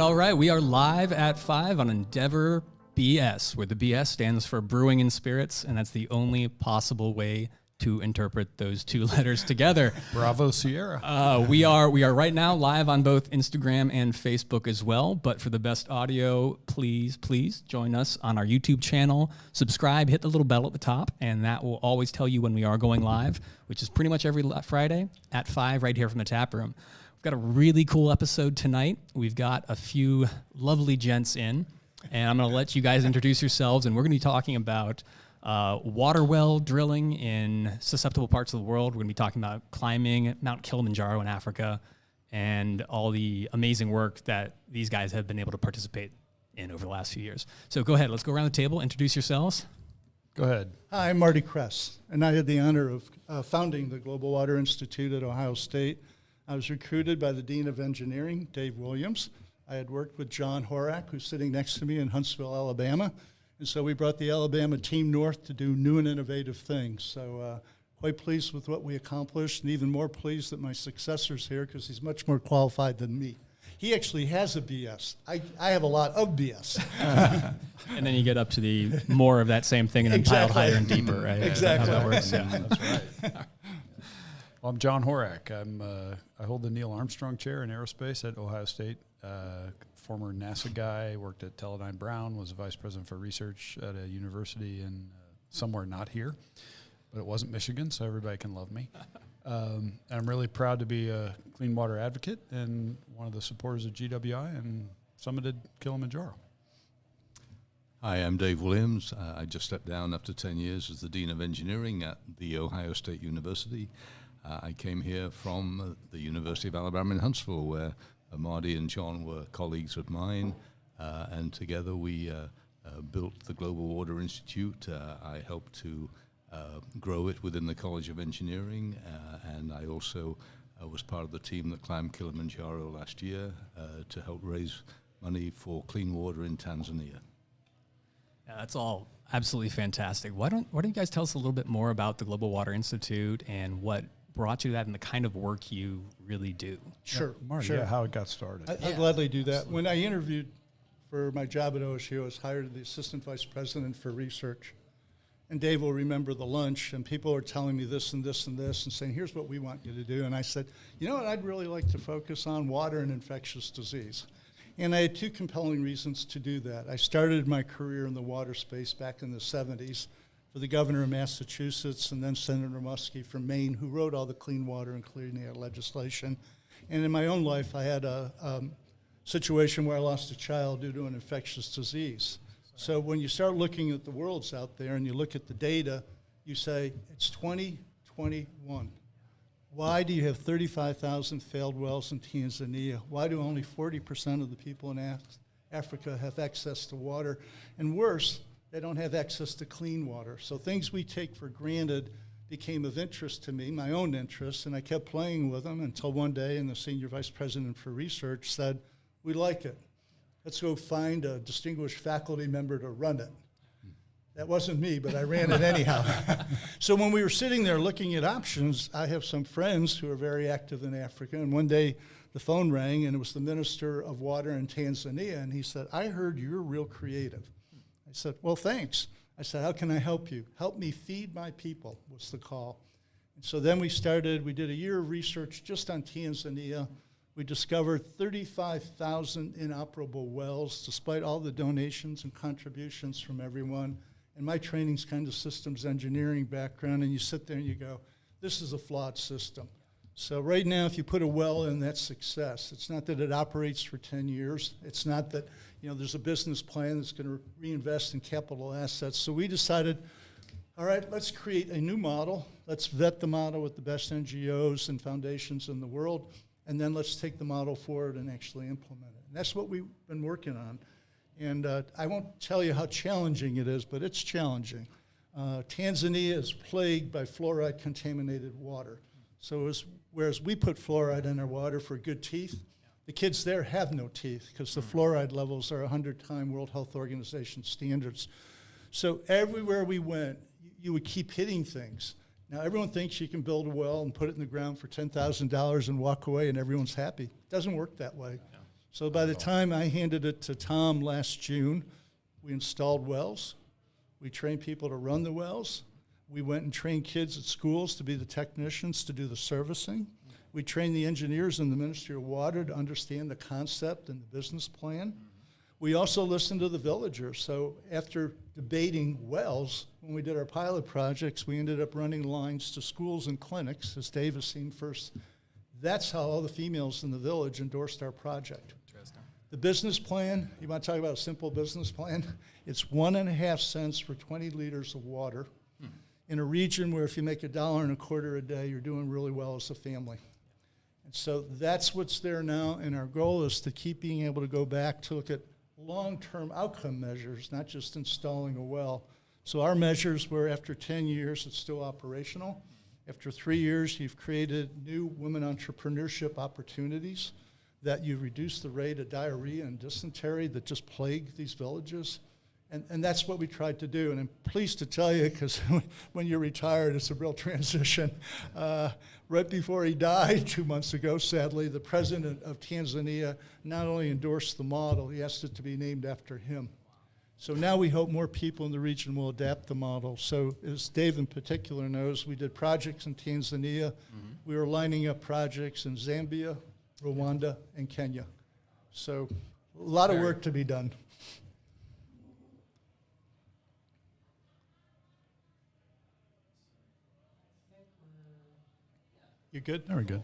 all right. We are live at 5 on Endeavor BS, where the BS stands for Brewing and Spirits, and that's the only possible way to interpret those two letters together. Bravo, Sierra. We are right now live on both Instagram and Facebook as well, but for the best audio, please join us on our YouTube channel. Subscribe, hit the little bell at the top, and that will always tell you when we are going live, which is pretty much every Friday at 5 right here from the tap room. We've got a really cool episode tonight. We've got a few lovely gents in, and I'm going to let you guys introduce yourselves, and we're going to be talking about water well drilling in susceptible parts of the world. We're going to be talking about climbing Mount Kilimanjaro in Africa and all the amazing work that these guys have been able to participate in over the last few years. So go ahead, let's go around the table, introduce yourselves. Go ahead. Hi, I'm Marty Kress, and I had the honor of founding the Global Water Institute at Ohio State. I was recruited by the Dean of Engineering, Dave Williams. I had worked with John Horack, who's sitting next to me in Huntsville, Alabama. And so we brought the Alabama team north to do new and innovative things. So quite pleased with what we accomplished, and even more pleased that my successor's here because he's much more qualified than me. He actually has a BS. I have a lot of BS. And then you get up to the more of that same thing and then piled higher and deeper, right? Exactly. How that works. Yeah. That's right. Well, I'm John Horack. I hold the Neil Armstrong Chair in Aerospace at Ohio State. Former NASA guy, worked at Teledyne Brown, was a vice president for research at a university in somewhere not here, but it wasn't Michigan, so everybody can love me. And I'm really proud to be a clean water advocate and one of the supporters of GWI and summited Kilimanjaro. Hi, I'm Dave Williams. I just stepped down after 10 years as the Dean of Engineering at the Ohio State University. I came here from the University of Alabama in Huntsville, where Marty and John were colleagues of mine, and together we built the Global Water Institute. I helped to grow it within the College of Engineering, and I also was part of the team that climbed Kilimanjaro last year to help raise money for clean water in Tanzania. Yeah, that's all absolutely fantastic. Why don't you guys tell us a little bit more about the Global Water Institute and what brought you to that and the kind of work you really do? Sure. Marty, sure. yeah, how it got started. I'll gladly do that. When I interviewed for my job at OSU, I was hired as the assistant vice president for research. And Dave will remember the lunch, and people were telling me this and this and this and saying, here's what we want you to do. And I said, you know what, I'd really like to focus on water and infectious disease. And I had two compelling reasons to do that. I started my career in the water space back in the 70s for the governor of Massachusetts and then Senator Muskie from Maine, who wrote all the clean water and clean air legislation. And in my own life, I had a situation where I lost a child due to an infectious disease. So when you start looking at the worlds out there and you look at the data, you say, it's 2021. Why do you have 35,000 failed wells in Tanzania? Why do only 40% of the people in Africa have access to water? And worse, they don't have access to clean water. So things we take for granted became of interest to me, my own interest, and I kept playing with them until one day, and the senior vice president for research said, we like it. Let's go find a distinguished faculty member to run it. That wasn't me, but I ran it anyhow. So when we were sitting there looking at options, I have some friends who are very active in Africa, and one day the phone rang, and it was the Minister of Water in Tanzania, and he said, I heard you're real creative. I said, well, thanks. I said, how can I help you? Help me feed my people was the call. And so then we did a year of research just on Tanzania. We discovered 35,000 inoperable wells, despite all the donations and contributions from everyone. And my training's kind of systems engineering background, and you sit there and you go, this is a flawed system. So right now, if you put a well in, that's success. It's not that it operates for 10 years. It's not that there's a business plan that's going to reinvest in capital assets. So we decided, all right, let's create a new model. Let's vet the model with the best NGOs and foundations in the world, and then let's take the model forward and actually implement it. And that's what we've been working on. And I won't tell you how challenging it is, but it's challenging. Tanzania is plagued by fluoride-contaminated water. So whereas we put fluoride in our water for good teeth, the kids there have no teeth because the fluoride levels are 100-time World Health Organization standards. So everywhere we went, you would keep hitting things. Now, everyone thinks you can build a well and put it in the ground for $10,000 and walk away and everyone's happy. It doesn't work that way. Yeah. So by the time I handed it to Tom last June, we installed wells. We trained people to run the wells. We went and trained kids at schools to be the technicians, to do the servicing. We trained the engineers in the Ministry of Water to understand the concept and the business plan. We also listened to the villagers. So after debating wells, when we did our pilot projects, we ended up running lines to schools and clinics, as Dave has seen first. That's how all the females in the village endorsed our project. Interesting. The business plan, you want to talk about a simple business plan? It's 1.5 cents for 20 liters of water in a region where if you make $1.25 a day, you're doing really well as a family. And so that's what's there now, and our goal is to keep being able to go back to look at long-term outcome measures, not just installing a well. So our measures were after 10 years, it's still operational. After 3 years, you've created new women entrepreneurship opportunities, that you reduce the rate of diarrhea and dysentery that just plague these villages. And that's what we tried to do. And I'm pleased to tell you, because when you're retired, it's a real transition. Right before he died 2 months ago, sadly, the president of Tanzania not only endorsed the model, he asked it to be named after him. So now we hope more people in the region will adapt the model. So as Dave in particular knows, we did projects in Tanzania. We were lining up projects in Zambia, Rwanda, and Kenya. So a lot of work to be done. You good? Very good.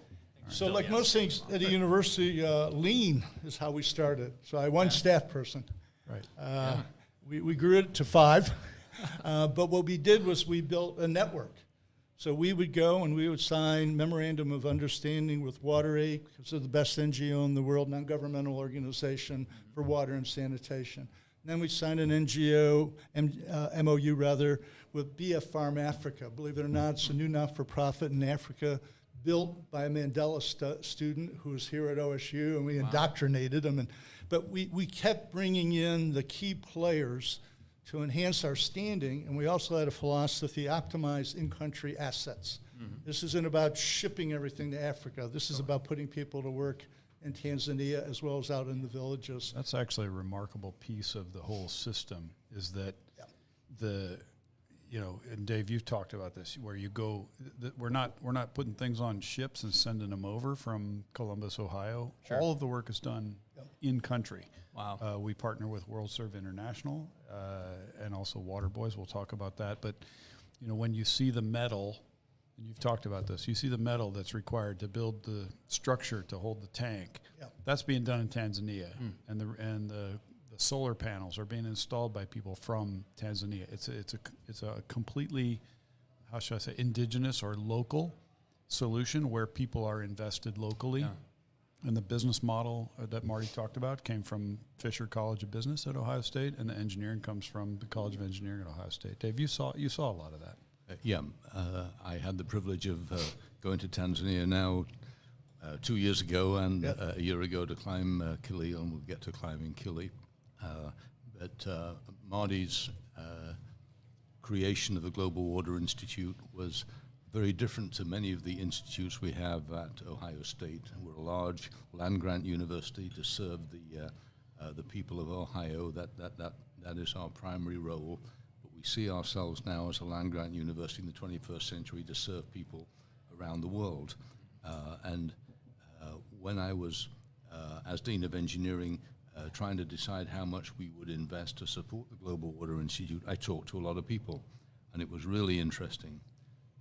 So like most things at a university, lean is how we started. So I had one staff person. Right. We grew it to 5. But what we did was we built a network. So we would go and we would sign memorandum of understanding with WaterAid, because they're the best NGO in the world, non-governmental organization for water and sanitation. And then we signed an NGO, MOU rather, with BF Farm Africa. Believe it or not, it's a new not-for-profit in Africa, built by a Mandela student who was here at OSU, and we indoctrinated him. But we kept bringing in the key players to enhance our standing, and we also had a philosophy, optimize in-country assets. This isn't about shipping everything to Africa. This is about putting people to work in Tanzania as well as out in the villages. That's actually a remarkable piece of the whole system, is that and Dave, you've talked about this, where you go, we're not putting things on ships and sending them over from Columbus, Ohio. Sure. All of the work is done in country. Wow. We partner with WorldServe International and also Water Boys. We'll talk about that. But, when you see the metal, and you've talked about this, you see the metal that's required to build the structure to hold the tank. That's being done in Tanzania. And the solar panels are being installed by people from Tanzania. It's a completely, how should I say, indigenous or local solution where people are invested locally. And the business model that Marty talked about came from Fisher College of Business at Ohio State, and the engineering comes from the College of Engineering at Ohio State. Dave, you saw a lot of that. I had the privilege of going to Tanzania now 2 years ago and a year ago to climb Kili, and we'll get to climbing Kili. But Marty's creation of the Global Water Institute was very different to many of the institutes we have at Ohio State. We're a large land-grant university to serve the people of Ohio. That is our primary role. But we see ourselves now as a land-grant university in the 21st century to serve people around the world. And when I was, as Dean of Engineering, trying to decide how much we would invest to support the Global Water Institute, I talked to a lot of people, and it was really interesting.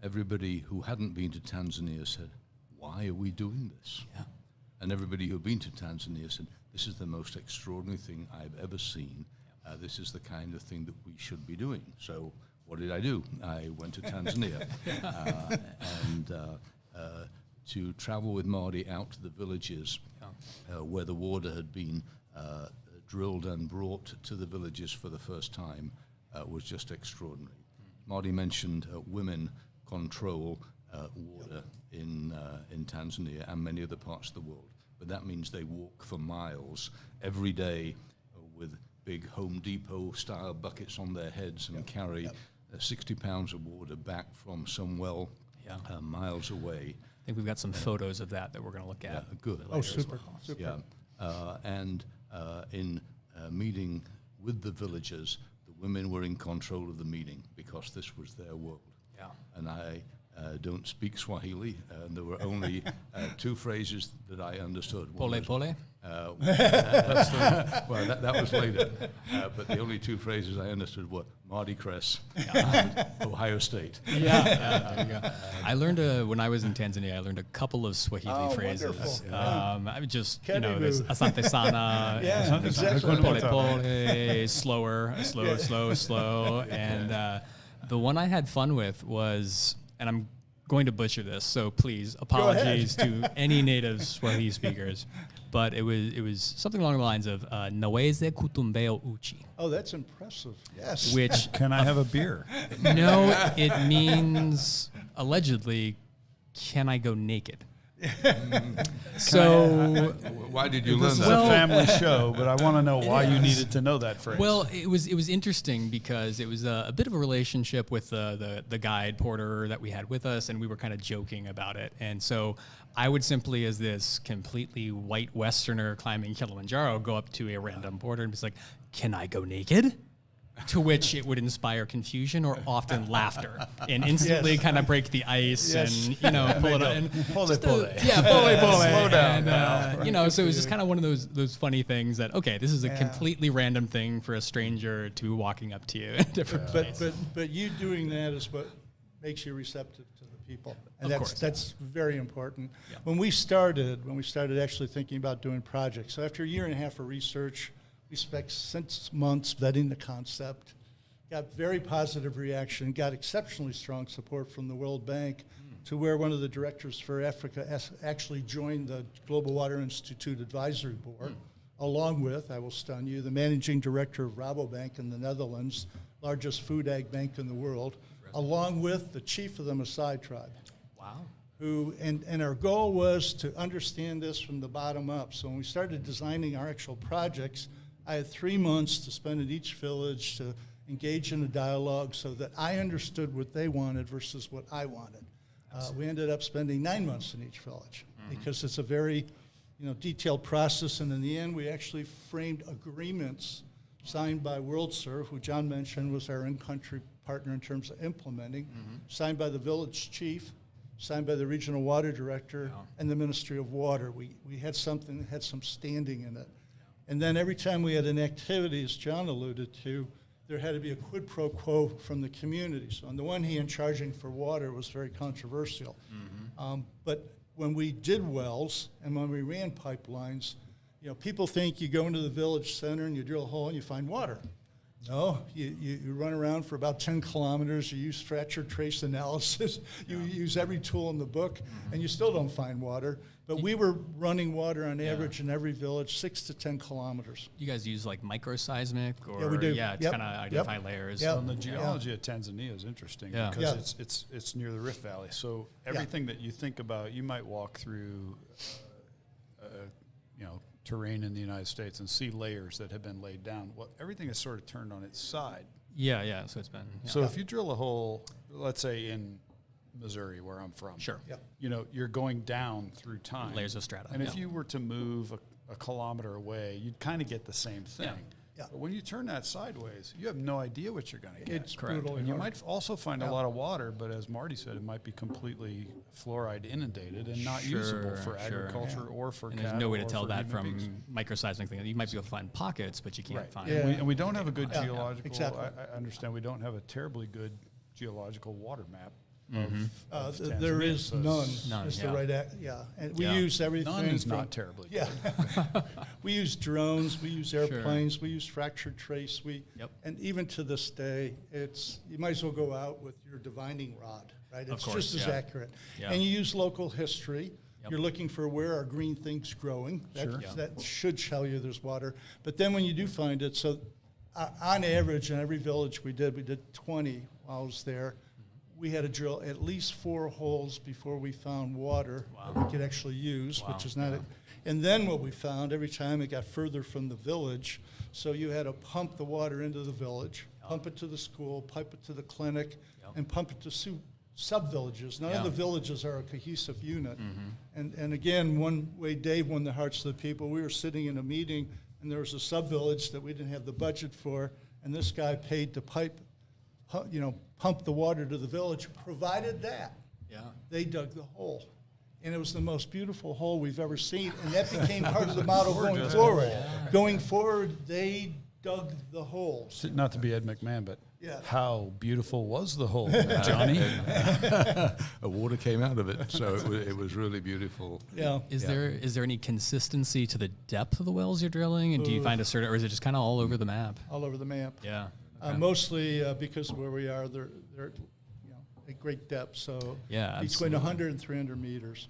Everybody who hadn't been to Tanzania said, "Why are we doing this?" And everybody who had been to Tanzania said, "This is the most extraordinary thing I've ever seen. This is the kind of thing that we should be doing." So what did I do? I went to Tanzania and to travel with Marty out to the villages where the water had been drilled and brought to the villages for the first time was just extraordinary. Marty mentioned women control water in Tanzania and many other parts of the world, but that means they walk for miles every day with big Home Depot-style buckets on their heads and carry 60 pounds of water back from some well miles away. I think we've got some photos of that we're going to look at. Good. Oh, super. Yeah. and in meeting with the villagers, the women were in control of the meeting because this was their world. Yeah. And I don't speak Swahili, and there were only two phrases that I understood. One Pole was, pole. well, that was later. But the only two phrases I understood were Marty Kress and Ohio State. Yeah, there you go. I learned when I was in Tanzania. I learned a couple of Swahili phrases. Wonderful. I would just there's Karibu. Asante Sana. Yeah, exactly. Pole pole, slower, slow, and the one I had fun with was, and I'm going to butcher this, so please apologies to any native Swahili speakers. But it was something along the lines of Naweze kutumbeo uchi. Oh, that's impressive. Yes. Which Can I have a beer? no, it means allegedly, can I go naked? So Why did you learn This is that? a family show, but I want to know why you needed to know that phrase. well, it was interesting because it was a bit of a relationship with the guide porter that we had with us, and we were kind of joking about it. And so I would simply, as this completely white Westerner climbing Kilimanjaro, go up to a random porter and be like, "Can I go naked?" To which it would inspire confusion or often laughter, and instantly kind of break the ice and pull it up. And Pole. yeah, pole. Slow down And, so it was just kind of one of those funny things that, okay, this is a completely random thing for a stranger to be walking up to you in different places. But you doing that is what makes you receptive to the people, and Of course. that's very important. Yeah. When we started actually thinking about doing projects, so after a year and a half of research, we spent 6 months vetting the concept, got very positive reaction, got exceptionally strong support from the World Bank, to where one of the directors for Africa actually joined the Global Water Institute Advisory Board, along with, I will stun you, the managing director of Rabobank in the Netherlands, largest food ag bank in the world, along with the chief of the Maasai tribe. Wow. And our goal was to understand this from the bottom up. So when we started designing our actual projects, I had 3 months to spend in each village to engage in a dialogue so that I understood what they wanted versus what I wanted. We ended up spending 9 months in each village because it's a very detailed process. And in the end, we actually framed agreements signed by WorldServe, who John mentioned was our in-country partner in terms of implementing, signed by the village chief, signed by the regional water director, and the Ministry of Water. We had something that had some standing in it. And then every time we had an activity, as John alluded to, there had to be a quid pro quo from the community. So on the one hand, charging for water was very controversial. But when we did wells and when we ran pipelines, people think you go into the village center and you drill a hole and you find water. No, you run around for about 10 kilometers, you use fracture trace analysis, you use every tool in the book, and you still don't find water. But we were running water on average in every village, 6 to 10 kilometers. You guys use like microseismic or Yeah, we do. to Yep. kind of identify layers. Yep. And the geology of Tanzania is interesting because it's near the Rift Valley. So everything that you think about, you might walk through, terrain in the United States and see layers that have been laid down. Well, everything is sort of turned on its side. Yeah. So it's been. Yeah. So if you drill a hole, let's say in Missouri, where I'm from, Sure. Yep. You're going down through time. Layers of strata. And if you were to move a kilometer away, you'd kind of get the same thing. Yeah. But when you turn that sideways, you have no idea what you're going to get. It's Correct. brutally And you hard. might also find a lot of water, but as Marty said, it might be completely fluoride inundated and not usable for agriculture or for And cattle. there's no way to or tell for that human from beings. microseismic things. You might be able to find pockets, but you can't Right. find. Yeah. And we don't have a good geological. exactly. I understand we don't have a terribly good geological water map. Of There Tanzania, is so none. Is yeah. the right and we use everything. None is from, not terribly good. Yeah, we use drones, we use airplanes, we use fracture trace. And even to this day, you might as well go out with your divining rod, right? It's course, just as accurate. Yeah. And you use local history. Yep. You're looking for where are green things growing. That should tell you there's water. But then when you do find it, so on average in every village we did 20 while I was there. We had to drill at least 4 holes before we found water that we could actually use, which is not and then what we found, every time it got further from the village, so you had to pump the water into the village, pump it to the school, pipe it to the clinic, and pump it to sub-villages. None Yeah. of the villages are a cohesive unit. And again, one way Dave won the hearts of the people, we were sitting in a meeting, and there was a sub-village that we didn't have the budget for, and this guy paid to pump the water to the village, provided that. Yeah. They dug the hole. And it was the most beautiful hole we've ever seen, and that became part of the model going forward. Yeah. Going forward, they dug the holes. Not to be Ed McMahon, but Yeah. how beautiful was the hole, Johnny? Water came out of it, so it was really beautiful. Yeah. Is there any consistency to the depth of the wells you're drilling, and do you find a certain, or is it just kind of all over the map? All over the map. Yeah. Mostly because of where we are, they're at great depth, so Yeah, between absolutely. 100 and 300 meters.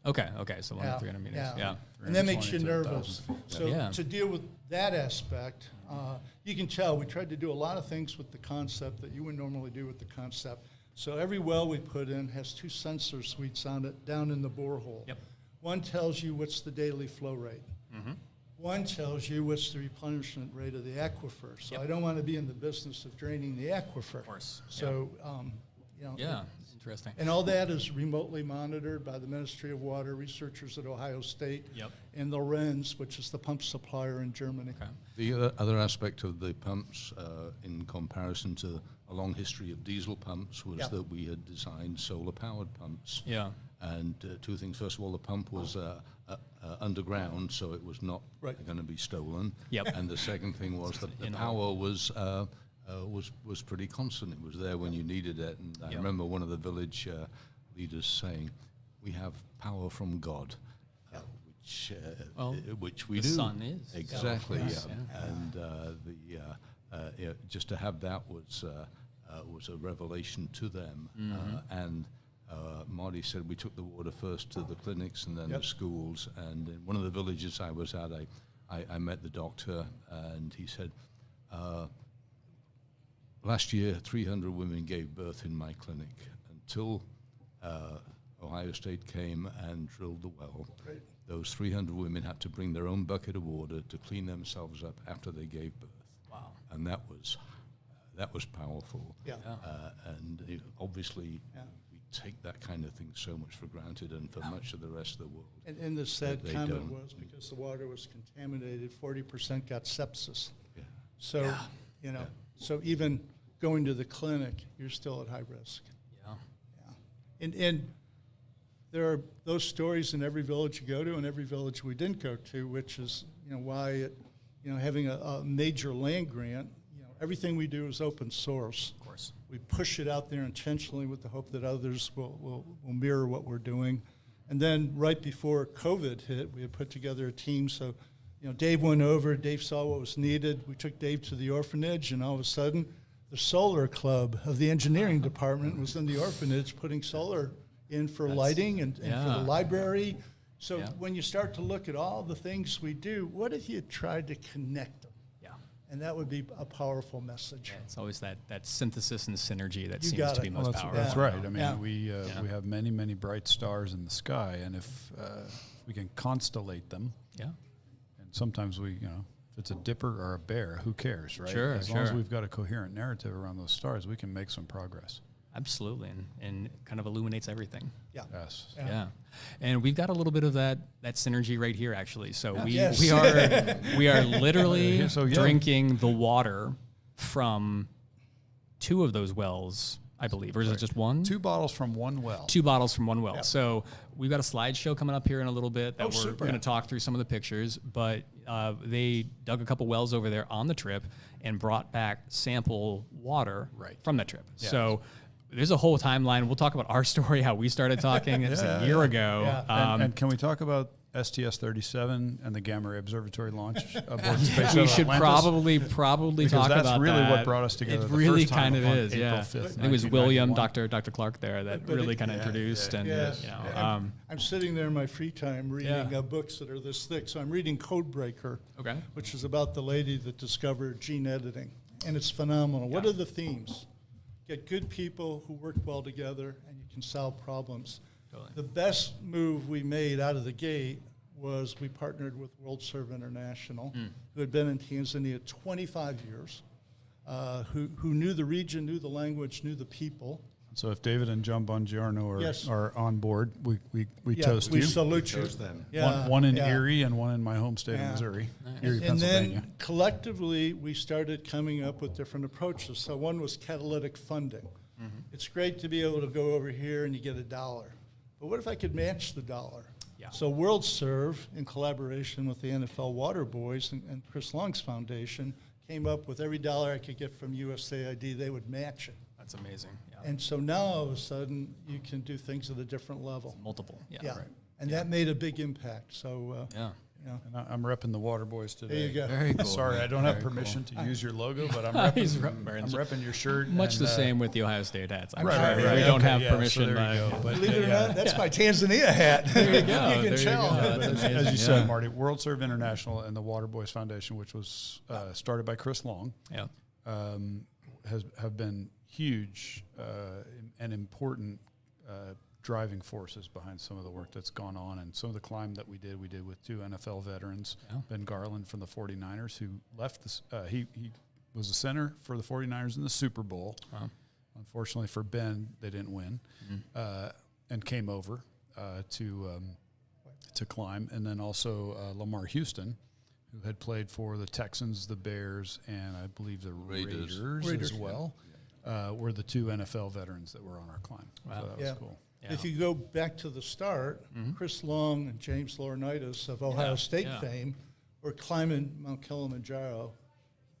Okay. So 300 meters. Yeah. And that makes you 320 to nervous. 1,000 feet. So Yeah. to deal with that aspect, you can tell we tried to do a lot of things with the concept that you would normally do with the concept. So every well we put in has 2 sensor suites on it down in the borehole. Yep. One tells you what's the daily flow rate. One tells you what's the replenishment rate of the aquifer. So Yep. I don't want to be in the business of draining the aquifer. Of course. So, Yeah. Interesting. and all that is remotely monitored by the Ministry of Water, researchers at Ohio State, Yep. and the Renz, which is the pump supplier in Germany. Okay. The other aspect of the pumps, in comparison to a long history of diesel pumps, was Yeah. that we had designed solar-powered pumps. Yeah. And 2 things. First of all, the pump was underground, so it was not Right. going to be stolen. Yep. And the second thing was that the In power was pretty constant. It was there when you needed it. And I Yep. remember one of the village leaders saying, "We have power from God," Well, which we the do. sun is. Exactly. Yes, Yeah. And just to have that was a revelation to them. And Marty said we took the water first to the clinics and then Yep. the schools. And in one of the villages I was at, I met the doctor, and he said, last year 300 women gave birth in my clinic until Ohio State came and drilled the well. Great. Those 300 women had to bring their own bucket of water to clean themselves up after they gave birth. Wow. And that was powerful. Yeah. Obviously, Yeah. we take that kind of thing so much for granted, and for much of the rest of the world. And the sad They comment don't. was because the water was contaminated, 40% got sepsis. Yeah. So, so even going to the clinic, you're still at high risk. Yeah. Yeah. And there are those stories in every village you go to and every village we didn't go to, which is, why having a major land grant, everything we do is open source. Of course. We push it out there intentionally with the hope that others will mirror what we're doing. And then right before COVID hit, we had put together a team. So, Dave went over, Dave saw what was needed. We took Dave to the orphanage, and all of a sudden, the solar club of the engineering department was in the orphanage putting solar in for lighting and for the library. So when you start to look at all the things we do, what if you tried to connect them? Yeah. And that would be a powerful message. It's always that synthesis and synergy that You seems got to it. be Well, most That's, powerful. that's right. I mean, Yeah. we have many, many bright stars in the sky, and if we can constellate them, Yeah. and sometimes if it's a dipper or a bear, who cares, right? Sure, As long as sure. we've got a coherent narrative around those stars, we can make some progress. Absolutely. And kind of illuminates everything. Yeah. Yes. Yeah. And we've got a little bit of that synergy right here, actually. So Yes. we are literally So, yeah. drinking the water from 2 of those wells, I believe. Or is it just one? 2 bottles from one well. 2 bottles from one well. Yeah. So we've got a slideshow coming up here in a little bit that we're super. going to talk through some of the pictures. But they dug a couple wells over there on the trip and brought back sample water from that trip. Yeah. So there's a whole timeline. We'll talk about our story, how we started talking. It's a year ago. Yeah. And can we talk about STS-37 and the Gamma Ray Observatory launch aboard Space We Shuttle should Atlantis? probably Because talk that's about really that. what brought us together It the really first time kind of on is, April yeah. 5th, I think it was William, 1991. Dr. Clark there that But really it- kind of introduced. And Yes. you know, And I'm sitting there in my free time reading Yeah. books that are this thick. So I'm reading Codebreaker, okay. which is about the lady that discovered gene editing. And it's phenomenal. What Yeah. are the themes? Get good people who work well together, and you can solve problems. Totally. The best move we made out of the gate was we partnered with World Serve International, who had been in Tanzania 25 years, who knew the region, knew the language, knew the people. So if David and John Bongiorno Yes. are on board, we Yeah, toast we you. salute you. Toast them. Yeah, One in yeah. Erie and one in my home state of Missouri, Erie, And Pennsylvania. then collectively, we started coming up with different approaches. So one was catalytic funding. It's great to be able to go over here and you get $1. But what if I could match the $1? Yeah. So WorldServe, in collaboration with the NFL Water Boys and Chris Long's foundation, came up with every $1 I could get from USAID, they would match it. That's amazing. Yeah. And so now all of a sudden, you can do things at a different level. Multiple. Yeah. Yeah. Right. And that made a big impact. So, Yeah. you know, And I'm repping the Water Boys today. there you go. Very cool. Sorry, I don't have permission to use your logo, but I'm He's repping your shirt. Much and, the same with the Ohio State hats. I'm Right, sure. right, right. We don't Okay, have yeah, so permission. there you go. But Believe it or yeah. not, that's my Tanzania hat. There you go. You can There you tell. go. That's As amazing. you said, Marty, WorldServe International and the Water Boys Foundation, which was started by Chris Long, Yeah. have been huge and important driving forces behind some of the work that's gone on. And some of the climb that we did with 2 NFL veterans, Yeah. Ben Garland from the 49ers, who left this, he was a center for the 49ers in the Super Bowl. Wow. Unfortunately for Ben, they didn't win, and came over to climb. And then also Lamar Houston, who had played for the Texans, the Bears, and I believe the Raiders as well, were the 2 NFL veterans that were on our climb. Wow. So that Yeah. was cool. Yeah. If you go back to the start, Chris Long and James Laurinaitis of Ohio State fame were climbing Mount Kilimanjaro,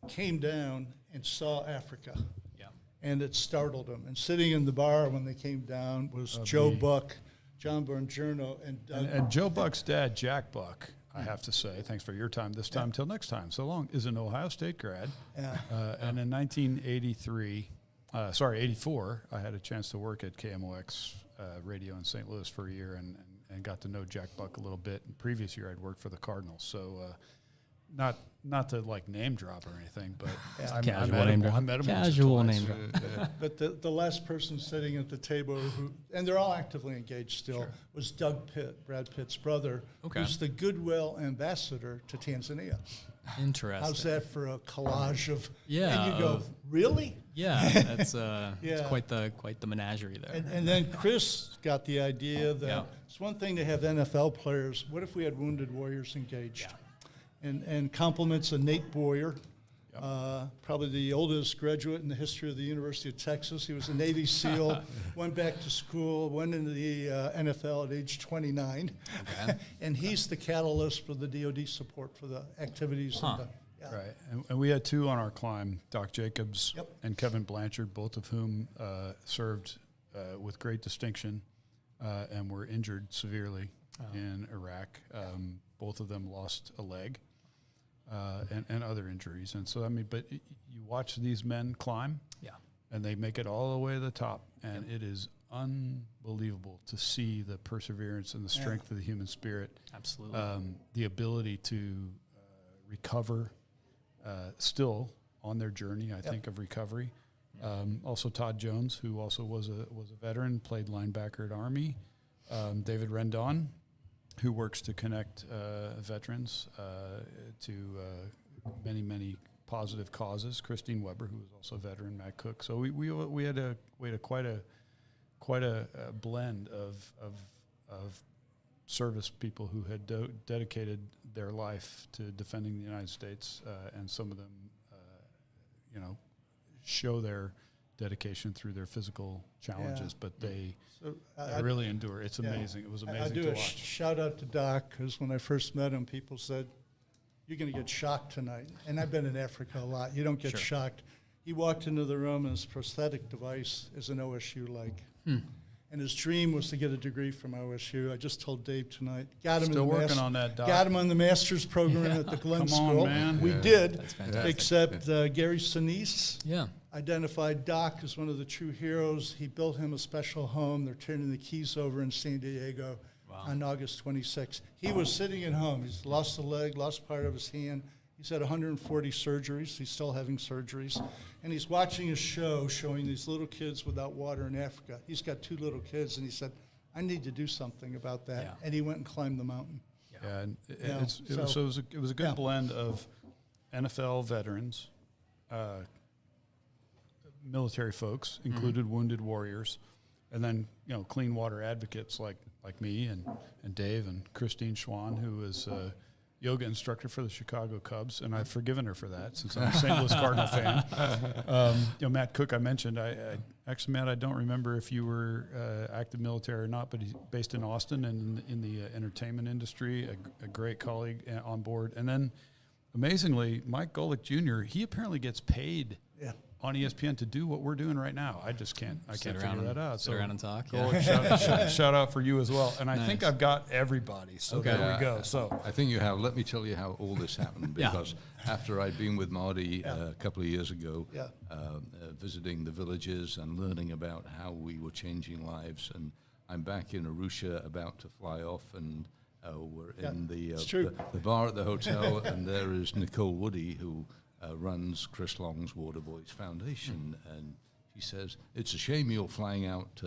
came down and saw Africa. Yeah. And it startled them. And sitting in the bar when they came down was Joe Buck, John Bongiorno, and Doug. And Joe Buck's dad, Jack Buck, I have to say, thanks for your time this time, till next time, so long, is an Ohio State grad. Yeah. And in 84, I had a chance to work at KMOX radio in St. Louis for a year and got to know Jack Buck a little bit. And previous year, I'd worked for the Cardinals. So not to like name drop or anything, but I met him once or Casual twice. name drop. But the last person sitting at the table, who, and they're all actively engaged still, was Doug Pitt, Brad Pitt's brother, who's the Goodwill ambassador to Tanzania. Interesting. How's that for a collage of? Yeah, And you go, really? Yeah, that's it's quite the menagerie there. And then Chris got the idea that Yeah. it's one thing to have NFL players. What if we had wounded warriors engaged? And compliments of Nate Boyer, probably the oldest graduate in the history of the University of Texas. He was a Navy SEAL, went back to school, went into the NFL at age 29. Okay. And he's the catalyst for the DoD support for the activities. And the, Right, and we had 2 on our climb, Doc Jacobs Yep. and Kevin Blanchard, both of whom served with great distinction and were injured severely in Iraq. Both of them lost a leg and other injuries. And so, I mean, but you watch these men climb, and they make it all the way to the top, and it is unbelievable to see the perseverance and the strength of the human spirit. Absolutely. The ability to recover still on their journey, I think, of recovery. Also Todd Jones, who also was a veteran, played linebacker at Army. David Rendon, who works to connect veterans to many positive causes. Christine Weber, who was also a veteran. Matt Cook. So we had quite a blend of service people who had dedicated their life to defending the United States, and some of them, show their dedication through their physical challenges, but they really endure. It's amazing. It was amazing I do to a watch. shout out to Doc, because when I first met him, people said, "You're going to get shocked tonight." And I've been in Africa a lot. You don't get shocked. He walked into the room, and his prosthetic device is an OSU leg. And his dream was to get a degree from OSU. I just told Dave tonight. Got him Still in the working on that, Doc. Got him on the master's program at the Glenn Come on, School. man. We Yeah. did. That's fantastic. Except Gary Sinise identified Doc as one of the true heroes. He built him a special home. They're turning the keys over in San Diego on August 26th. He was sitting at home. He's lost a leg, lost part of his hand. He's had 140 surgeries. He's still having surgeries. And he's watching a show showing these little kids without water in Africa. He's got 2 little kids, and he said, I need to do something about that. Yeah. And he went and climbed the mountain. Yeah, and Yeah, it was a good blend of NFL veterans, military folks, included wounded warriors, and then clean water advocates like me and Dave and Christine Schwann, who is a yoga instructor for the Chicago Cubs, and I've forgiven her for that since I'm a St. Louis Cardinal fan. Matt Cook, I mentioned. I actually, Matt, I don't remember if you were active military or not, but he's based in Austin and in the entertainment industry, a great colleague on board. And then, amazingly, Mike Golick Jr., he apparently gets paid on ESPN to do what we're doing right now. I just can't. I can't figure that out. Sit around and talk. Shout out for you as well. And I think I've got everybody. So there we go. So I think you have. Let me tell you how all this happened. Because after I'd been with Marty a couple of years ago, visiting the villages and learning about how we were changing lives, and I'm back in Arusha about to fly off, and we're in the bar at the hotel, and there is Nicole Woody, who runs Chris Long's Waterboys Foundation, and she says, it's a shame you're flying out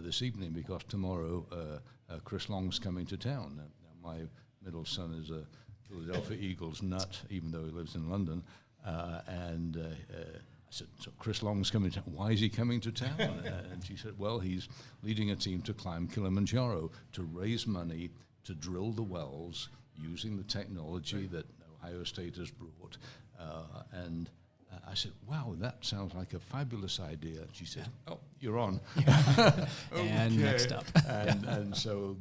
this evening because tomorrow Chris Long's coming to town. Now, my middle son is a Philadelphia Eagles nut, even though he lives in London, and I said, so Chris Long's coming to town. Why is he coming to town? And she said, well, he's leading a team to climb Kilimanjaro to raise money to drill the wells using the technology that Ohio State has brought. And I said, wow, that sounds like a fabulous idea. She said, oh, you're on. And next up. And so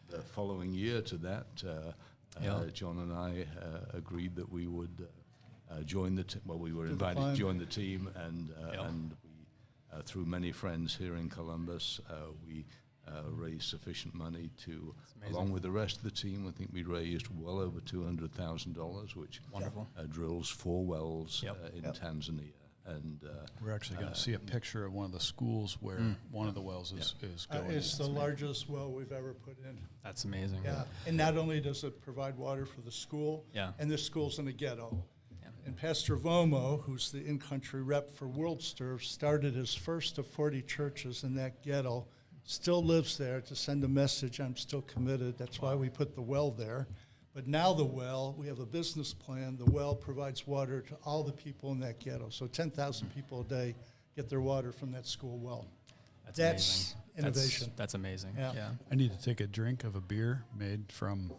the following year to that, John and I agreed that we would join we were invited to join the team, and we, through many friends here in Columbus, we raised sufficient money to, along with the rest of the team, I think we raised well over $200,000, which drills 4 wells in Tanzania. And we're actually going to see a picture of one of the schools where one of the wells is going. It's the largest well we've ever put in. That's amazing. Yeah, and not only does it provide water for the school, and this school's in a ghetto. And Pastor Vomo, who's the in-country rep for WorldStir, started his first of 40 churches in that ghetto, still lives there to send a message, I'm still committed. That's why we put the well there. But now the well, we have a business plan. The well provides water to all the people in that ghetto. So 10,000 people a day get their water from that school well. That's innovation. That's amazing. Yeah. I need to take a drink of a beer made from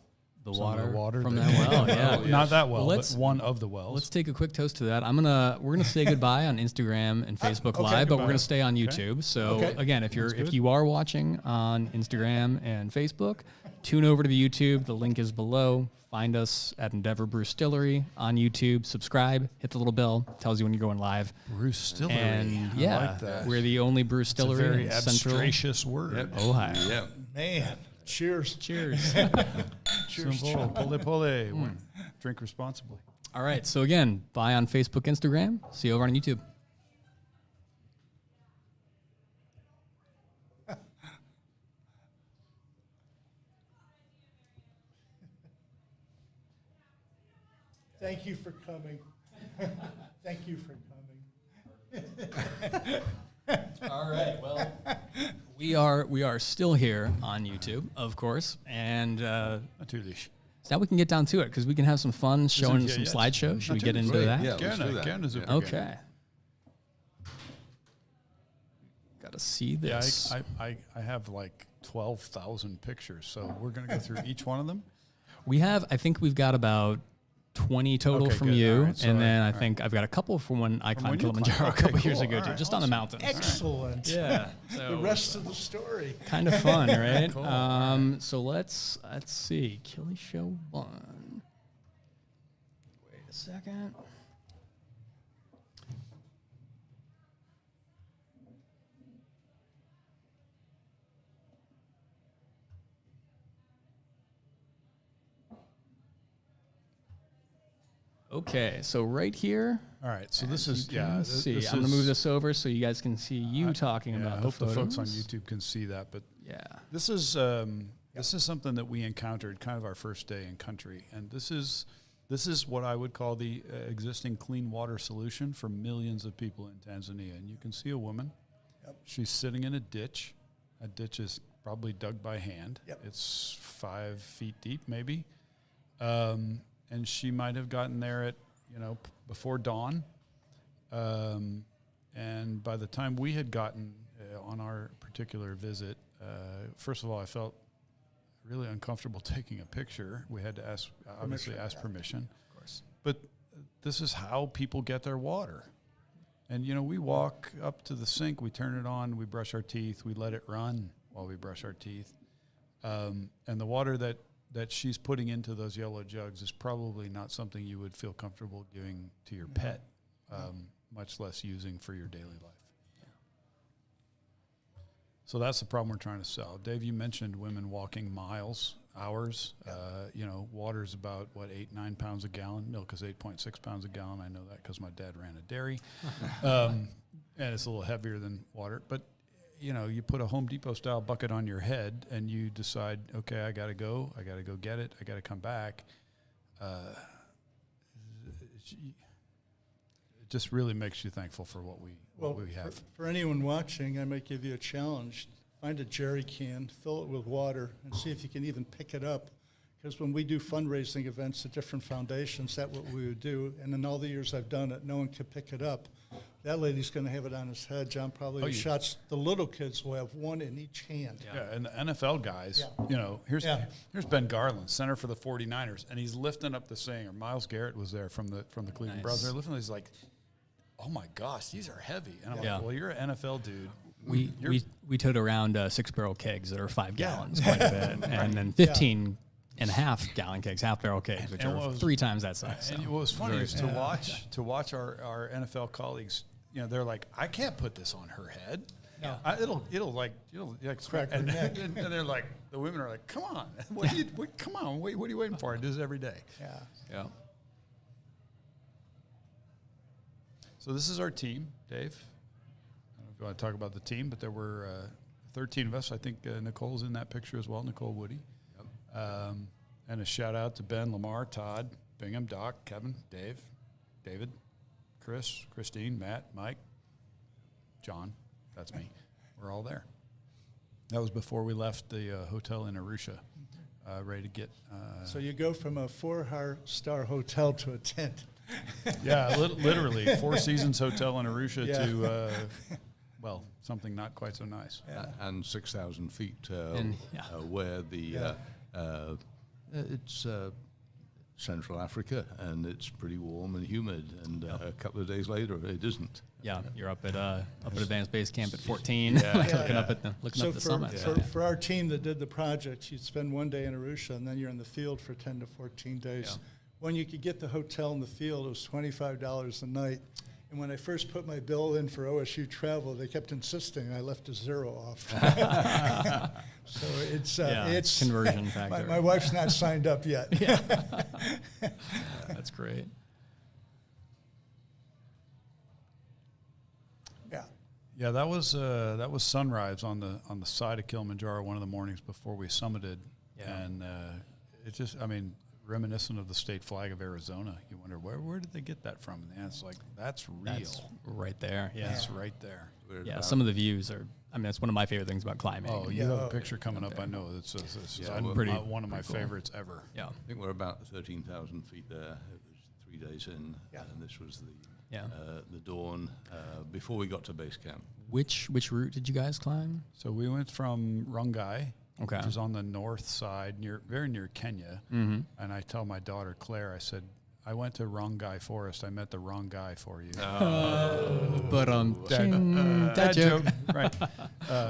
the water from that well. Yeah, not that well, but one of the wells. Let's take a quick toast to that. We're gonna say goodbye on Instagram and Facebook Live, but we're gonna stay on YouTube. So again, if you are watching on Instagram and Facebook, tune over to the YouTube. The link is below. Find us at Endeavor Brewstillery on YouTube. Subscribe. Hit the little bell. Tells you when you're going live. Brewstillery. And I like that. We're the only brewstillery It's a very in Central abstractious word. Ohio. yeah. Man, cheers. Cheers. Cheers. Pole pole. Drink responsibly. All right. So again, bye on Facebook, Instagram. See you over on YouTube. Thank you for coming. Thank you for coming. All right. Well, we are still here on YouTube, of course, and Natürlich. so now we can get down to it because we can have some fun showing some slideshows. Should we get into that? Yeah, let's do that. Gerne. Okay. Got to see this. Yeah, I have like 12,000 pictures, so we're going to go through each one of them. I think we've got about 20 total from good. you, Right, so and then I think I've got a couple from when I climbed Kilimanjaro a couple years ago, too, just on the mountains. Excellent. Yeah. So The rest of the story. kind of fun, right? Cool. So let's see. Kili Show 1. Wait a second. Okay, so right here. All right, so this is I'm going to move this over so you guys can see you talking about I the hope photos. the folks on YouTube can see that, but Yeah. this is something that we encountered kind of our first day in country, and this is what I would call the existing clean water solution for millions of people in Tanzania. And you can see a woman. Yep. She's sitting in a ditch. A ditch is probably dug by hand. Yep. It's 5 feet deep, maybe. And she might have gotten there at, before dawn. And by the time we had gotten on our particular visit, first of all, I felt really uncomfortable taking a picture. We had to ask permission. Of course. But this is how people get their water. And, we walk up to the sink, we turn it on, we brush our teeth, we let it run while we brush our teeth. And the water that she's putting into those yellow jugs is probably not something you would feel comfortable giving to your pet, much less using for your daily life. So that's the problem we're trying to solve. Dave, you mentioned women walking miles, hours. Water's about, 8-9 pounds a gallon. Milk is 8.6 pounds a gallon. I know that because my dad ran a dairy. And it's a little heavier than water. But, you put a Home Depot-style bucket on your head and you decide, okay, I got to go get it, I got to come back. It just really makes you thankful for what we have. For anyone watching, I might give you a challenge. Find a jerry can, fill it with water, and see if you can even pick it up. Because when we do fundraising events at different foundations, that's what we would do. And in all the years I've done it, no one could pick it up. That lady's going to have it on his head. John probably shots. The little kids will have one in each hand. Yeah, and the NFL guys, here's Ben Garland, center for the 49ers, and he's lifting up the thing. Or Myles Garrett was there from the Cleveland Browns. They're lifting. He's like, oh my gosh, these are heavy. And I'm like, well, you're an NFL dude. We towed around 6-barrel kegs that are 5 gallons quite a bit, and then 15 and a half gallon kegs, half-barrel kegs, which are 3 times that size. And what was funny is to watch our NFL colleagues. They're like, I can't put this on her head. No. It'll crack her neck. And they're like, the women are like, come on, what are you waiting for? I do this every day. Yeah. So this is our team, Dave. I don't know if you want to talk about the team, but there were 13 of us. I think Nicole's in that picture as well, Nicole Woody. Yep. And a shout-out to Ben, Lamar, Todd, Bingham, Doc, Kevin, Dave, David, Chris, Christine, Matt, Mike, John. That's me. We're all there. That was before we left the hotel in Arusha, ready to get... So you go from a 4-star hotel to a tent. Yeah, literally. 4 Seasons Hotel in Arusha to, something not quite so nice. Yeah. And 6,000 feet where it's Central Africa, and it's pretty warm and humid, and a couple of days later it isn't. Yeah, you're up at Advanced Base Camp at 14, looking up the summit. For our team that did the project, you'd spend 1 day in Arusha, and then you're in the field for 10 to 14 days. Yeah. When you could get the hotel in the field, it was $25 a night. And when I first put my bill in for OSU travel, they kept insisting I left a 0 off. So it's conversion factor. My wife's not signed up yet. Yeah. That's great. Yeah, that was sunrise on the side of Kilimanjaro one of the mornings before we summited, and it just, reminiscent of the state flag of Arizona. You wonder where did they get that from? And it's like that's real. That's right there. Yeah, it's right there. Yeah, some of the views are. That's one of my favorite things about climbing. Oh, you have a picture coming up. I know it's one of my favorites ever. Yeah, I think we're about 13,000 feet there. It was 3 days in, and this was the dawn before we got to base camp. Which route did you guys climb? So we went from Rongai, which is on the north side, very near Kenya. Mm-hmm. And I tell my daughter Claire, I said, I went to Rongai Forest. I met the wrong guy for you. But dad joke. Right.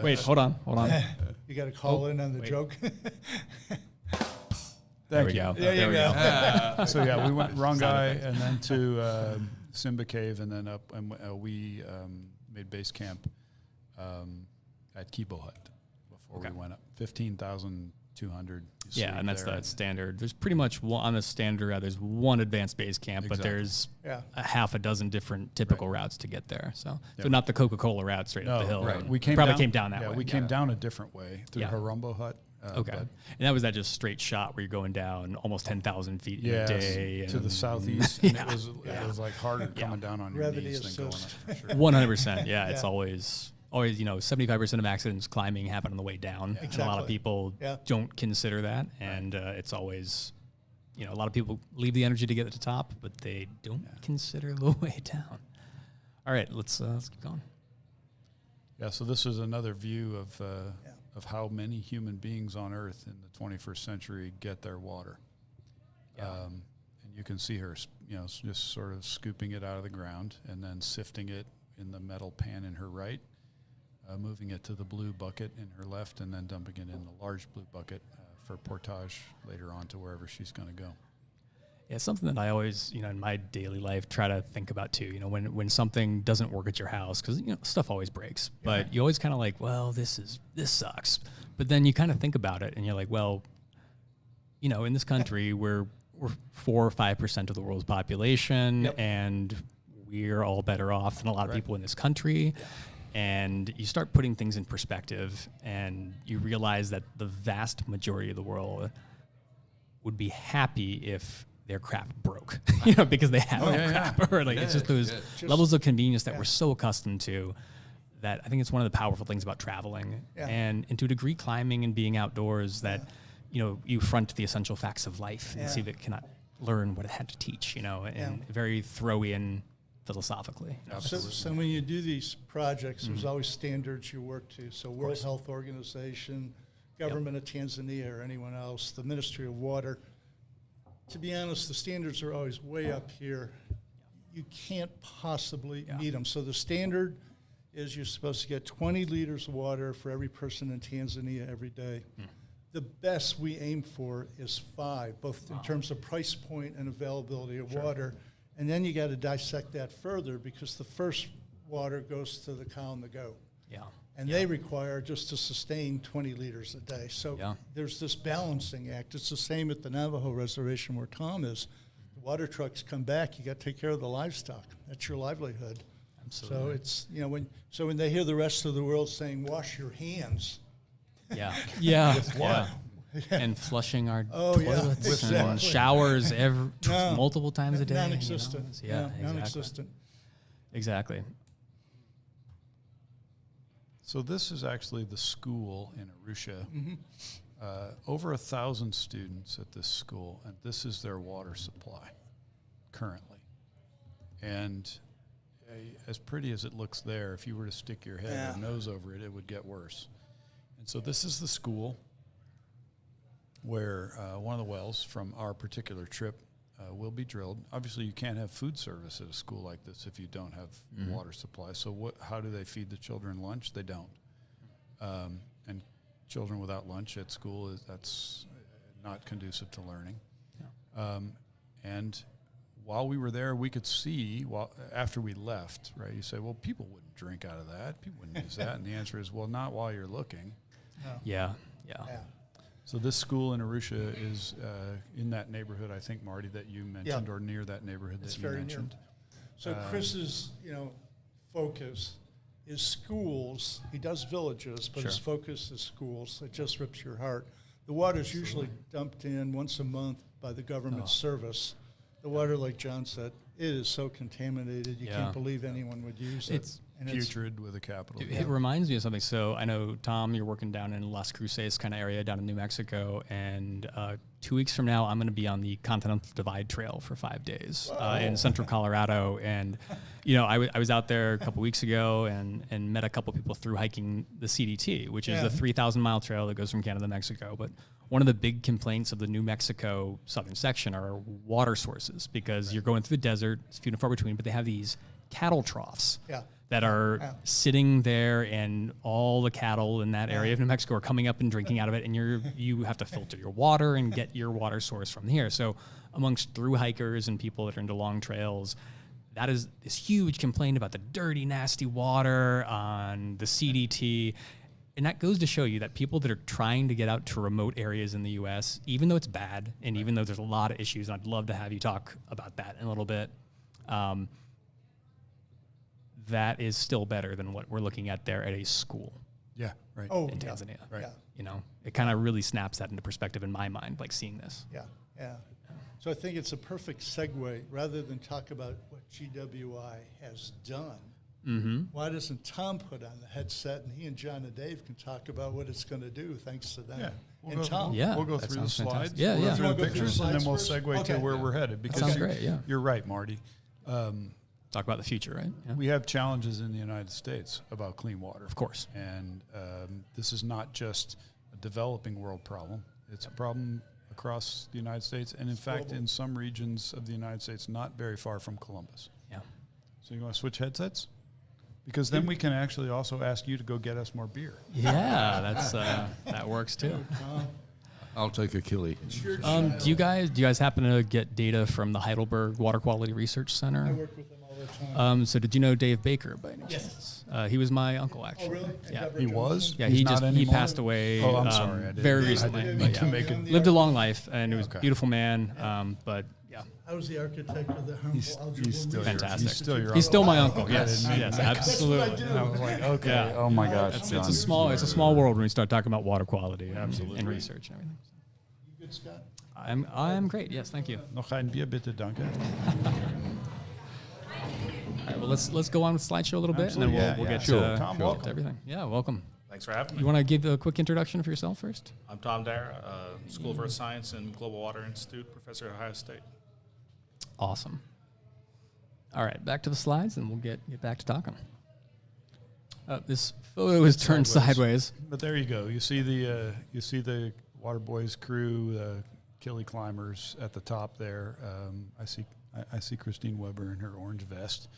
Wait, hold on. You got to call in on the joke. Thank you. There you go. So we went Rongai and then to Simba Cave and then up, and we made base camp at Kibo Hut before we went up. 15,200. Yeah, and that's the standard. There's pretty much on the standard, there's one advanced base camp, but there's a half a dozen different typical routes to get there. So not the Coca-Cola route straight up the hill. Right. We came down that way. We came down a different way through Harumbo Hut. And that was that just straight shot where you're going down almost 10,000 feet in a day. To the southeast. And it was like harder coming down on your knees than going up for sure. 100%. Yeah, it's always 75% of accidents climbing happen on the way down. Exactly. And a lot of people don't consider that. And it's always, a lot of people leave the energy to get to the top, but they don't consider the way down. All right, let's keep going. Yeah, so this is another view of how many human beings on Earth in the 21st century get their water. Yeah. And you can see her, just sort of scooping it out of the ground and then sifting it in the metal pan in her right, moving it to the blue bucket in her left, and then dumping it in the large blue bucket for portage later on to wherever she's going to go. Yeah, something that I always, in my daily life try to think about too, when something doesn't work at your house, because, stuff always breaks, but you always kind of like, well, this sucks. But then you kind of think about it and you're like, well, in this country, we're 4 or 5% of the world's population, and we're all better off than a lot of people in this country. Yeah. And you start putting things in perspective and you realize that the vast majority of the world would be happy if their crap broke, because they have crap. Or it's just those levels of convenience that we're so accustomed to, that I think it's one of the powerful things about traveling and to a degree climbing and being outdoors, that you front the essential facts of life and see if it cannot learn what it had to teach, and very throw-in philosophically. So when you do these projects, there's always standards you work to. So World Health Organization, Government of Tanzania, or anyone else, the Ministry of Water. To be honest, the standards are always way up here. You can't possibly meet them. So the standard is you're supposed to get 20 liters of water for every person in Tanzania every day. The best we aim for is 5, both in terms of price point and availability of water. And then you got to dissect that further, because the first water goes to the cow and the goat. And they require just to sustain 20 liters a day. So there's this balancing act. It's the same at the Navajo reservation where Tom is. The water trucks come back, you got to take care of the livestock. That's your livelihood. Absolutely. So it's, when they hear the rest of the world saying, wash your hands. With what? And flushing our toilets and showers multiple times a day. Non-existent. Non-existent. Exactly. So this is actually the school in Arusha. Over 1,000 students at this school, and this is their water supply currently. And as pretty as it looks there, if you were to stick your head or nose over it, it would get worse. And so this is the school where one of the wells from our particular trip will be drilled. Obviously, you can't have food service at a school like this if you don't have water supply. So how do they feed the children lunch? They don't. And children without lunch at school, that's not conducive to learning. And while we were there, we could see, after we left, right, you say, well, people wouldn't drink out of that. People wouldn't use that. And the answer is, well, not while you're looking. So this school in Arusha is in that neighborhood, I think, Marty, that you mentioned, or near that neighborhood that you mentioned. Near. So Chris's, focus is schools. He does villages, but his focus is schools. It just rips your heart. The water's usually dumped in once a month by the government service. The water, like John said, it is so contaminated, you can't believe anyone would use it. And putrid with a capital. It reminds me of something. So I know, Tom, you're working down in Las Cruces kind of area down in New Mexico, and 2 weeks from now, I'm going to be on the Continental Divide Trail for 5 days in central Colorado. And, I was out there a couple weeks ago and met a couple people through hiking the CDT, which is a 3,000-mile trail that goes from Canada to Mexico. But one of the big complaints of the New Mexico southern section are water sources, because you're going through the desert, it's few and far between, but they have these cattle troughs that are sitting there, and all the cattle in that area of New Mexico are coming up and drinking out of it, and you have to filter your water and get your water source from here. So amongst through hikers and people that are into long trails, that is this huge complaint about the dirty, nasty water on the CDT. And that goes to show you that people that are trying to get out to remote areas in the U.S., even though it's bad, and even though there's a lot of issues, and I'd love to have you talk about that in a little bit, that is still better than what we're looking at there at a school. Yeah, right. In Tanzania. Right. It kind of really snaps that into perspective in my mind, like seeing this. So I think it's a perfect segue. Rather than talk about what GWI has done, why doesn't Tom put on the headset, and he and John and Dave can talk about what it's going to do thanks to them? We'll go through the slides. We'll go through the pictures, and then we'll segue to where we're headed. Because you're right, Marty. talk about the future, right? Yeah. We have challenges in the United States about clean water. Of course. And this is not just a developing world problem. It's a problem across the United States, and in fact, in some regions of the United States, not very far from Columbus. Yeah. So you want to switch headsets? Because then we can actually also ask you to go get us more beer. Yeah, that's that works too. I'll take a Kili. Do you guys happen to get data from the Heidelberg Water Quality Research Center? I work with them all the time. So did you know Dave Baker by any chance? He was my uncle, actually. Oh, really? Yeah. He was? Yeah, He's he not just he anymore? passed away. Oh, I'm sorry. I didn't- very I recently. didn't but mean to yeah. make it. Lived a long life, and he was Okay. a beautiful man. But yeah, I was the architect of the He's Humboldt still fantastic. He's still your He's still my uncle. uncle. Yes, I didn't yes, mean that. absolutely. I was like, okay. Yeah. Oh my gosh. It's John. a small world when we start talking about water quality and research and everything. You good, Scott? I'm great. Yes, thank you. Nog een bier bitte, danke. All right, well, let's go on with slideshow a little bit, and then we'll get Sure. Tom, to welcome. everything. Yeah, welcome. Thanks for having me. You want to give a quick introduction for yourself first? I'm Tom Dare, School of Earth Science and Global Water Institute professor at Ohio State. Awesome. All right, back to the slides, and we'll get back to talking. This photo is turned sideways. But there you go. You see the Water Boys crew, the Kili climbers at the top there. I see Christine Weber in her orange vest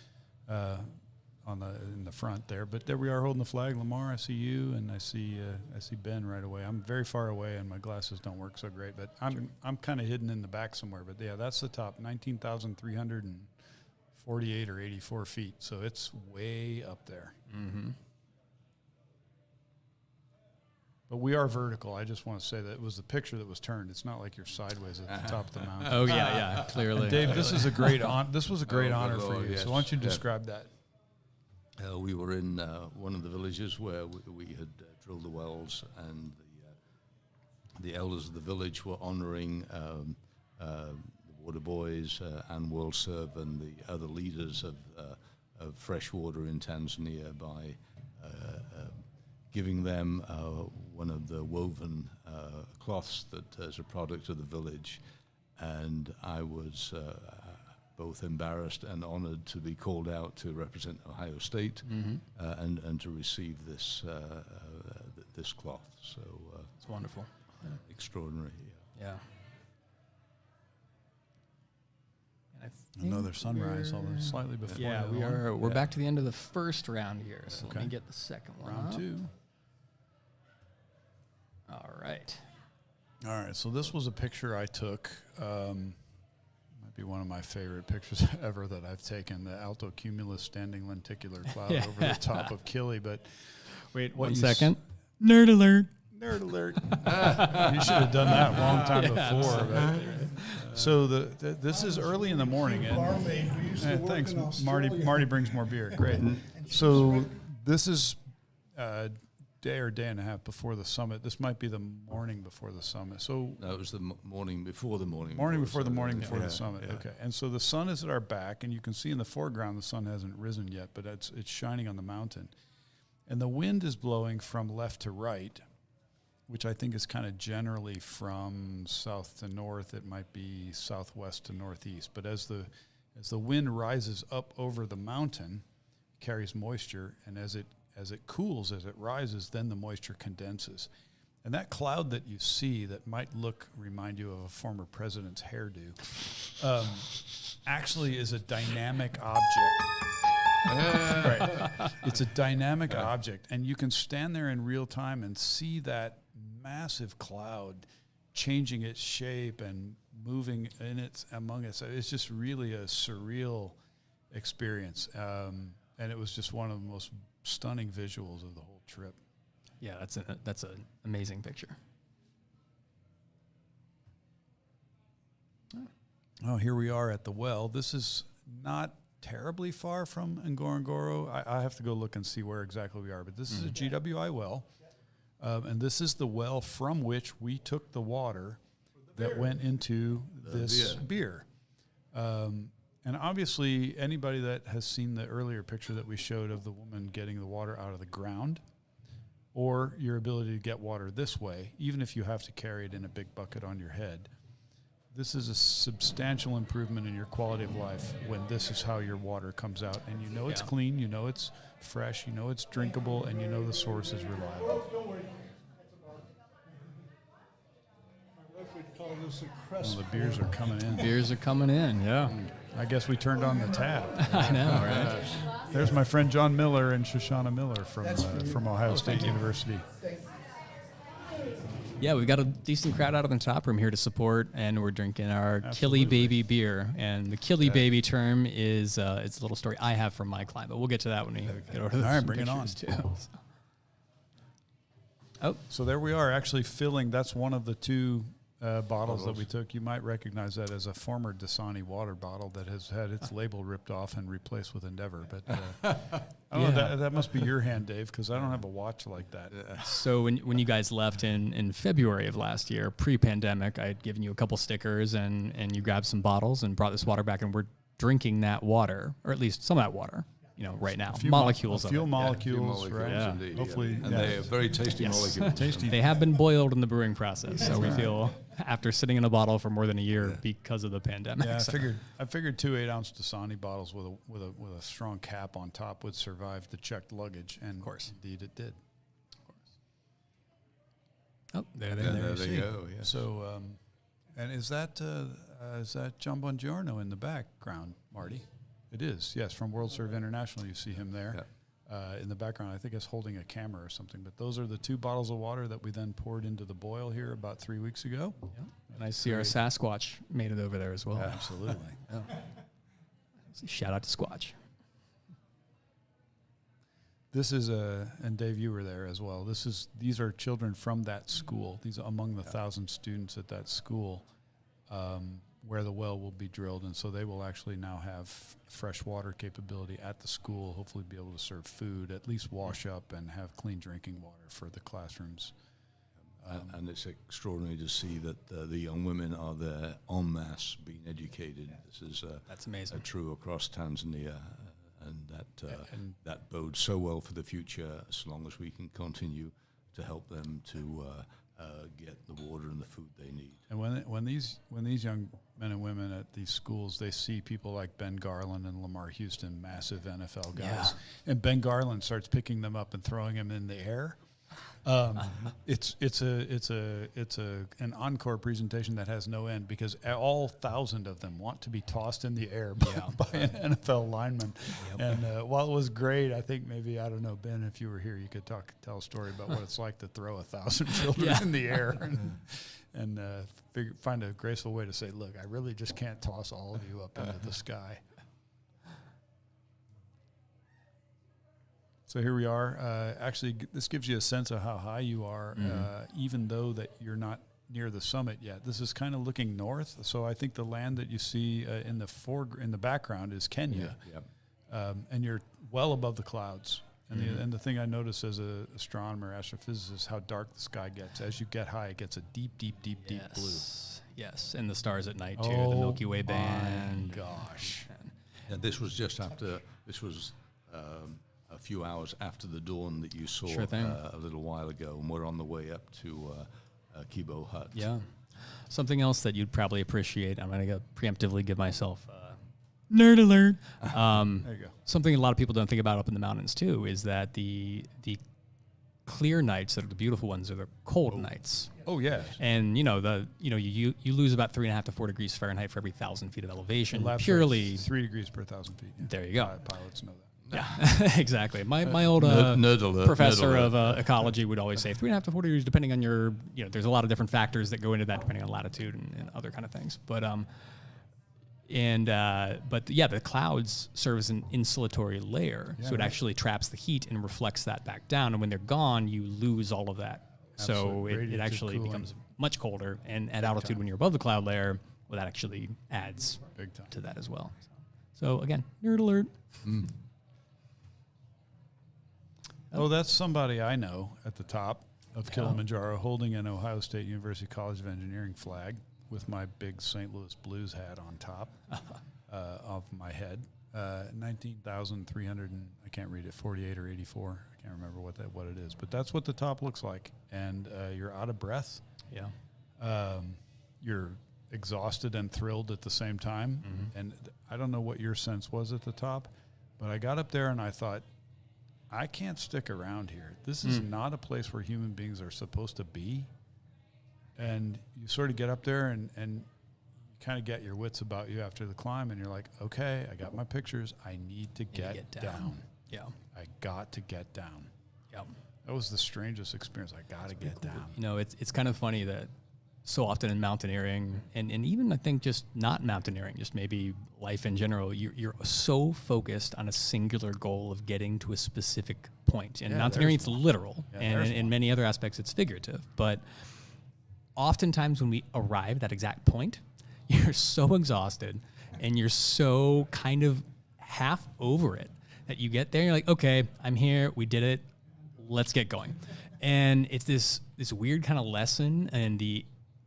in the front there. But there we are holding the flag. Lamar, I see you, and I see Ben right away. I'm very far away, and my glasses don't work so great. But I'm kind of hidden in the back somewhere. But yeah, that's the top, 19,348 or 84 feet. So it's way up there. Mm-hmm. But we are vertical. I just want to say that it was the picture that was turned. It's not like you're sideways at the top of the mountain. Oh yeah, clearly. And Dave, this is a great this was a great Oh, honor good for Lord, you. yes. So why don't you Yeah. describe that? We were in one of the villages where we had drilled the wells, and the elders of the village were honoring the Water Boys and World Serve and the other leaders of fresh water in Tanzania by giving them one of the woven cloths that is a product of the village. And I was both embarrassed and honored to be called out to represent Ohio State and to receive this this cloth. So It's wonderful. extraordinary. Yeah. And I Another think sunrise, we're- although slightly before. Yeah, the we other are. one. We're Yeah. back to the end of the first round here, so let Okay. me get the second one. Round up. 2. All right. All right, so this was a picture I took. Might be one of my favorite pictures ever that I've taken. The alto cumulus standing lenticular cloud over the top of Kili. But Wait What one you second. Nerd alert. nerd alert! You should have done that a long time before. But. So this is early in the morning, and Barmaid who used to work thanks, in Marty. Australia. Marty brings more beer. Great. So this is a day or day and a half before the summit. This might be the morning before the summit. So No, it was the morning before the morning. morning before the summit. morning before Yeah, the summit. yeah. Okay. And so the sun is at our back, and you can see in the foreground the sun hasn't risen yet, but it's shining on the mountain. And the wind is blowing from left to right, which I think is kind of generally from south to north. It might be southwest to northeast. But as the wind rises up over the mountain, it carries moisture, and as it cools, as it rises, then the moisture condenses. And that cloud that you see that might remind you of a former president's hairdo, actually is a dynamic object. Right. It's a dynamic object, and you can stand there in real time and see that massive cloud changing its shape and moving among it. So it's just really a surreal experience, and it was just one of the most stunning visuals of the whole trip. Yeah, that's an amazing picture. Oh, here we are at the well. This is not terribly far from Ngorongoro. I have to go look and see where exactly we are, but this is a GWI well, and this is the well from which we took the water that went into this beer. And obviously, anybody that has seen the earlier picture that we showed of the woman getting the water out of the ground, or your ability to get water this way, even if you have to carry it in a big bucket on your head, this is a substantial improvement in your quality of life when this is how your water comes out, and you know it's clean, you know it's fresh, you know it's drinkable, and you know the source is reliable. We'd call this a Kress. Well, the beers are coming in. Beers are coming in, yeah. I guess we turned on the tap. I know, right? There's my friend John Miller and Shoshana Miller from Ohio State University. Yeah, we've got a decent crowd out of the top room here to support, and we're drinking our Kili Baby beer. And the Kili Baby term is it's a little story I have from my client, but we'll get to that when we get over to the All right, bring it on. too. Oh, So there we are, actually filling. That's one of the two bottles that we took. You might recognize that as a former Dasani water bottle that has had its label ripped off and replaced with Endeavor. But I don't know, that must be your hand, Dave, because I don't have a watch like that. so when you guys left in February of last year, pre-pandemic, I had given you a couple stickers, and you grabbed some bottles and brought this water back, and we're drinking that water, or at least some of that water, right now. Molecules of it. Molecules, right? Yeah. Indeed, Hopefully, And they are very tasty molecules. tasty. They have been boiled in the brewing process, so we feel after sitting in a bottle for more than a year because of the pandemic. Yeah, so. I figured 2 8-ounce Dasani bottles with a strong cap on top would survive the checked luggage, and Of course. indeed it did. Oh, there they There are. they go. Yes. So, and is that John Bongiorno in the background, Marty? It is, yes, from World Serve International. You see him there in the background. I think it's holding a camera or something. But those are the 2 bottles of water that we then poured into the boil here about 3 weeks ago. Yeah. And I see our Sasquatch made it over there as well. Absolutely. Shout out to Squatch. This is and Dave, you were there as well. These are children from that school. These are among the 1,000 students at that school where the well will be drilled, and so they will actually now have fresh water capability at the school. Hopefully, be able to serve food, at least wash up, and have clean drinking water for the classrooms. And it's extraordinary to see that the young women are there en masse being educated. This is That's amazing. true across Tanzania, and that bodes so well for the future as long as we can continue to help them to get the water and the food they need. And when these young men and women at these schools, they see people like Ben Garland and Lamar Houston, massive NFL guys, and Ben Garland starts picking them up and throwing them in the air. It's an encore presentation that has no end because all 1,000 of them want to be tossed in the air by an NFL lineman. Yep. And while it was great, I think maybe, I don't know, Ben, if you were here, you could tell a story about what it's like to throw 1,000 children in the air and find a graceful way to say, look, I really just can't toss all of you up into the sky. So here we are. Actually, this gives you a sense of how high you are, even though that you're not near the summit yet. This is kind of looking north. So I think the land that you see in the background is Kenya, and you're well above the clouds. And the thing I notice as an astronomer, astrophysicist, how dark the sky gets. As you get high, it gets a deep, deep, deep, deep blue. Yes, and the stars at night too. The Milky Way band. Gosh. And this was just after. This was. A few hours after the dawn that you saw a little while ago, and we're on the way up to Kibo Hut. Yeah. Something else that you'd probably appreciate, I'm going to preemptively give myself nerd alert. There you go. Something a lot of people don't think about up in the mountains too is that the clear nights that are the beautiful ones are the cold nights. Oh yeah. And you lose about 3.5 to 4 degrees Fahrenheit for every 1,000 feet of elevation. Labs Purely 3 degrees per 1,000 feet. Yeah. There you go. Pilots know that. Yeah, exactly. My old nerd alert, professor nerd of ecology would always say 3.5 to 4 degrees, depending on your, there's a lot of different factors that go into that, depending on latitude and other kind of things. But the clouds serve as an insulatory layer, so it actually traps the heat and reflects that back down. And when they're gone, you lose all of that. Absolutely. So it actually cooling. becomes much colder. And at altitude, when you're above the cloud layer, well, that actually adds Big time. to that as well. So again, nerd alert. Oh, that's somebody I know at the top of Kilimanjaro holding an Ohio State University College of Engineering flag with my big St. Louis Blues hat on top of my head. 19,300, I can't read it, 48 or 84. I can't remember what it is. But that's what the top looks like. And you're out of breath. Yeah. You're exhausted and thrilled at the same time. And I don't know what your sense was at the top, but I got up there and I thought, I can't stick around here. This is not a place where human beings are supposed to be. And you sort of get up there and you kind of get your wits about you after the climb, and you're like, okay, I got my pictures. I need to get down. Yeah. I got to get down. Yeah. That was the strangest experience. I got to get down. You know, it's kind of funny that so often in mountaineering, and even I think just not mountaineering, just maybe life in general, you're so focused on a singular goal of getting to a specific point. In mountaineering, it's literal, and in many other aspects, it's figurative. But oftentimes when we arrive at that exact point, you're so exhausted and you're so kind of half over it that you get there and you're like, okay, I'm here, we did it, let's get going. And it's this weird kind of lesson in the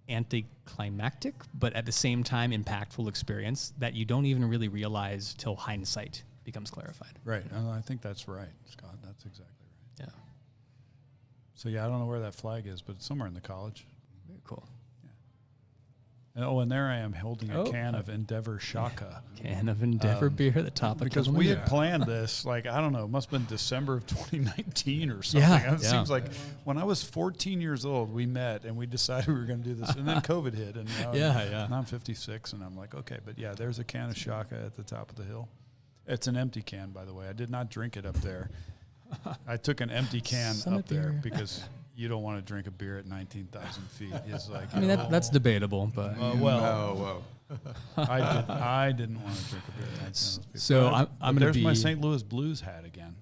anticlimactic, but at the same time impactful experience that you don't even really realize till hindsight becomes clarified. Right. I think that's right, Scott. That's exactly right. Yeah. So, I don't know where that flag is, but it's somewhere in the college. Very cool. And there I am holding a can of Endeavor Shaka. Can of Endeavor beer at the top of because we Kilimanjaro. had planned this, like, I don't know, it must have been December of 2019 or something. Yeah, It seems like when I was 14 years old, we met and we decided we were going to do this. And then COVID hit. And now I'm 56 and I'm like, okay. But there's a can of Shaka at the top of the hill. It's an empty can, by the way. I did not drink it up there. I took an empty can up there because you don't want to drink a beer at 19,000 feet. It's like, I mean, that's debatable, but I didn't want to drink a beer at 19,000 feet. So I'm going to there's be my St. Louis Blues hat again.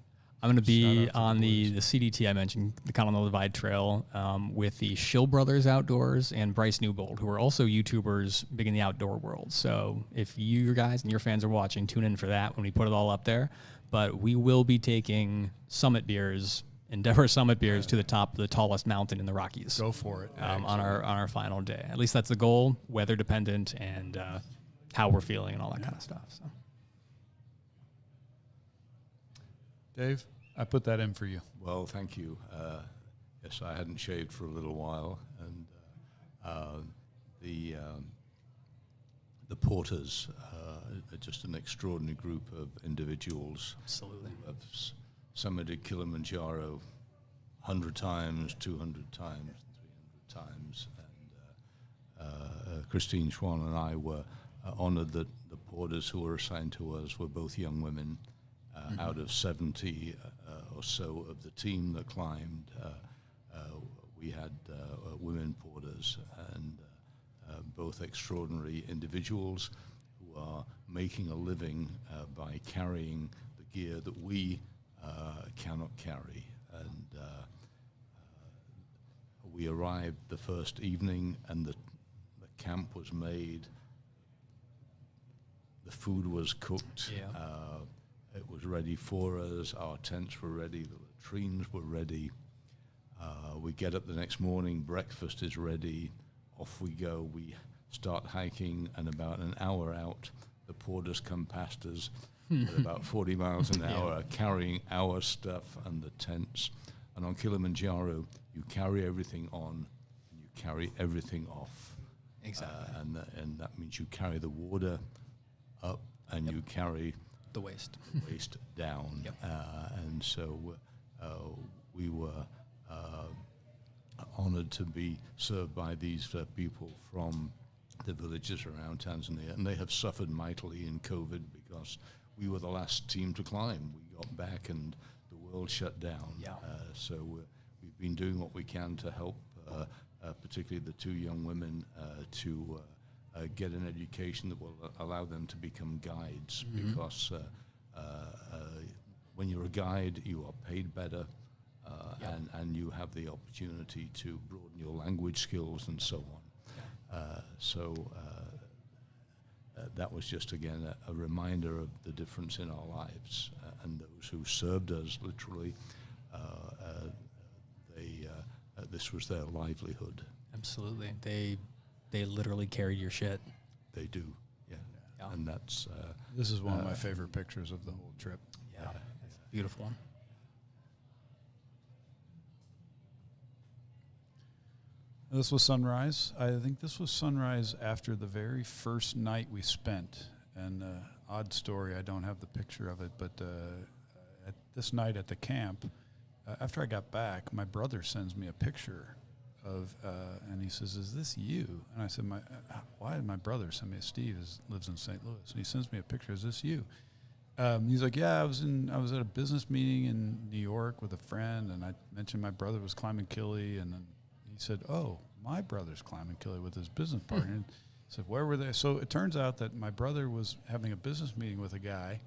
I'm going to be Shout out to on the the CDT I mentioned, the Continental Divide Trail, with the Shill Brothers Outdoors and Bryce Newbold, who are also YouTubers big in the outdoor world. So if you guys and your fans are watching, tune in for that when we put it all up there. But we will be taking Summit beers, Endeavor Summit beers, to the top of the tallest mountain in the Rockies. Go for it. On our final day. At least that's the goal, weather dependent, and how we're feeling and all that kind of stuff. So. Dave, I put that in for you. Well, thank you. Yes, I hadn't shaved for a little while, and the porters are just an extraordinary group of individuals. Absolutely. Who have summited Kilimanjaro 100 times, 200 times, 300 times, and Christine Schwann and I were honored that the porters who were assigned to us were both young women. Out of 70 or so of the team that climbed, we had women porters, and both extraordinary individuals who are making a living by carrying the gear that we cannot carry. And we arrived the first evening, and the camp was made. The food was cooked. Yeah. It was ready for us. Our tents were ready. The latrines were ready. We get up the next morning. Breakfast is ready. Off we go. We start hiking, and about an hour out, the porters come past us at about 40 miles an hour, carrying our stuff and the tents. And on Kilimanjaro, you carry everything on, and you carry everything off. Exactly. And that means you carry the water up, and you carry The waste. waist down. Yep. And so we were honored to be served by these people from the villages around Tanzania, and they have suffered mightily in COVID because we were the last team to climb. We got back and the world shut down. Yeah. So we've been doing what we can to help, particularly the two young women, to get an education that will allow them to become guides, because when you're a guide, you are paid better, and you have the opportunity to broaden your language skills and so on. That was just, again, a reminder of the difference in our lives, and those who served us literally, this was their livelihood. Absolutely. They literally carried your shit. They do, yeah. And that's... This is one of my favorite pictures of the whole trip. Yeah. It's a beautiful one. This was sunrise. I think this was sunrise after the very first night we spent. And odd story, I don't have the picture of it, but at this night at the camp, after I got back, my brother sends me a picture of, and he says, "Is this you?" And I said, "Why did my brother send me a Steve? Lives in St. Louis." And he sends me a picture. "Is this you?" He's like, "Yeah, I was at a business meeting in New York with a friend, and I mentioned my brother was climbing Kili, and then he said, 'Oh, my brother's climbing Kili with his business partner.'" And I said, "Where were they?" So it turns out that my brother was having a business meeting with a guy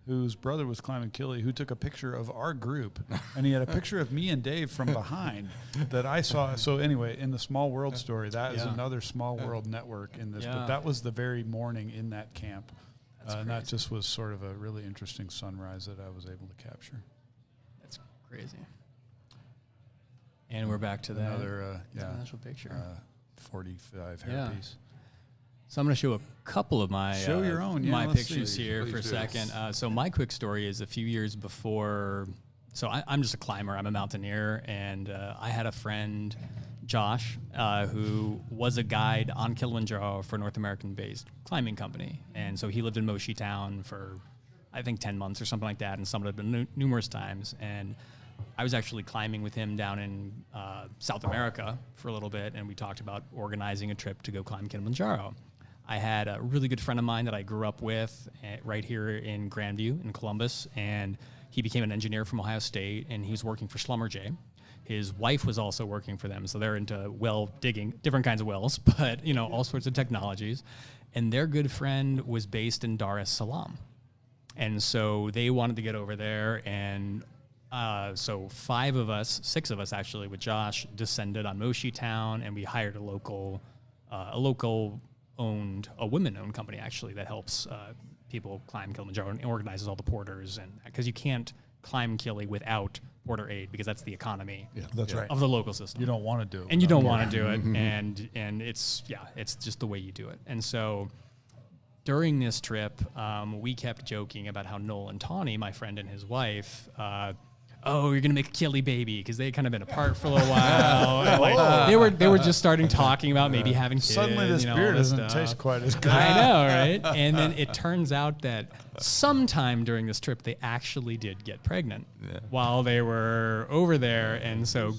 whose brother was climbing Kili, who took a picture of our group, and he had a picture of me and Dave from behind that I saw. So anyway, in the small world story, that is another small world network in this. But that was the very morning in that camp. And that just was sort of a really interesting sunrise that I was able to capture. That's crazy. And we're back to that. Another special picture. 45 hairpiece. So I'm going to show a couple of my Show your own, my let's pictures see. here Please for a do. second. So my quick story is a few years before. So I'm just a climber. I'm a mountaineer, and I had a friend, Josh, who was a guide on Kilimanjaro for a North American-based climbing company, and so he lived in Moshi Town for I think 10 months or something like that, and summited numerous times. And I was actually climbing with him down in South America for a little bit, and we talked about organizing a trip to go climb Kilimanjaro. I had a really good friend of mine that I grew up with right here in Grandview in Columbus, and he became an engineer from Ohio State, and he was working for Schlumberger. His wife was also working for them, so they're into well digging, different kinds of wells, but all sorts of technologies. And their good friend was based in Dar es Salaam, and so they wanted to get over there, and so 6 of us actually, with Josh, descended on Moshi Town, and we hired a women-owned company actually that helps people climb Kilimanjaro and organizes all the porters, and because you can't climb Kili without porter aid, because that's the economy That's right. of the local system. You don't want to do it. And you don't want to do it, and it's just the way you do it. And so during this trip, we kept joking about how Noel and Tawny, my friend and his wife, you're gonna make a Kili baby, because they had kind of been apart for a little while. And they were just starting talking about maybe having kids. Suddenly this all beer this doesn't stuff. taste quite as good. I know, right? And then it turns out that sometime during this trip, they actually did get pregnant while they were over there, and so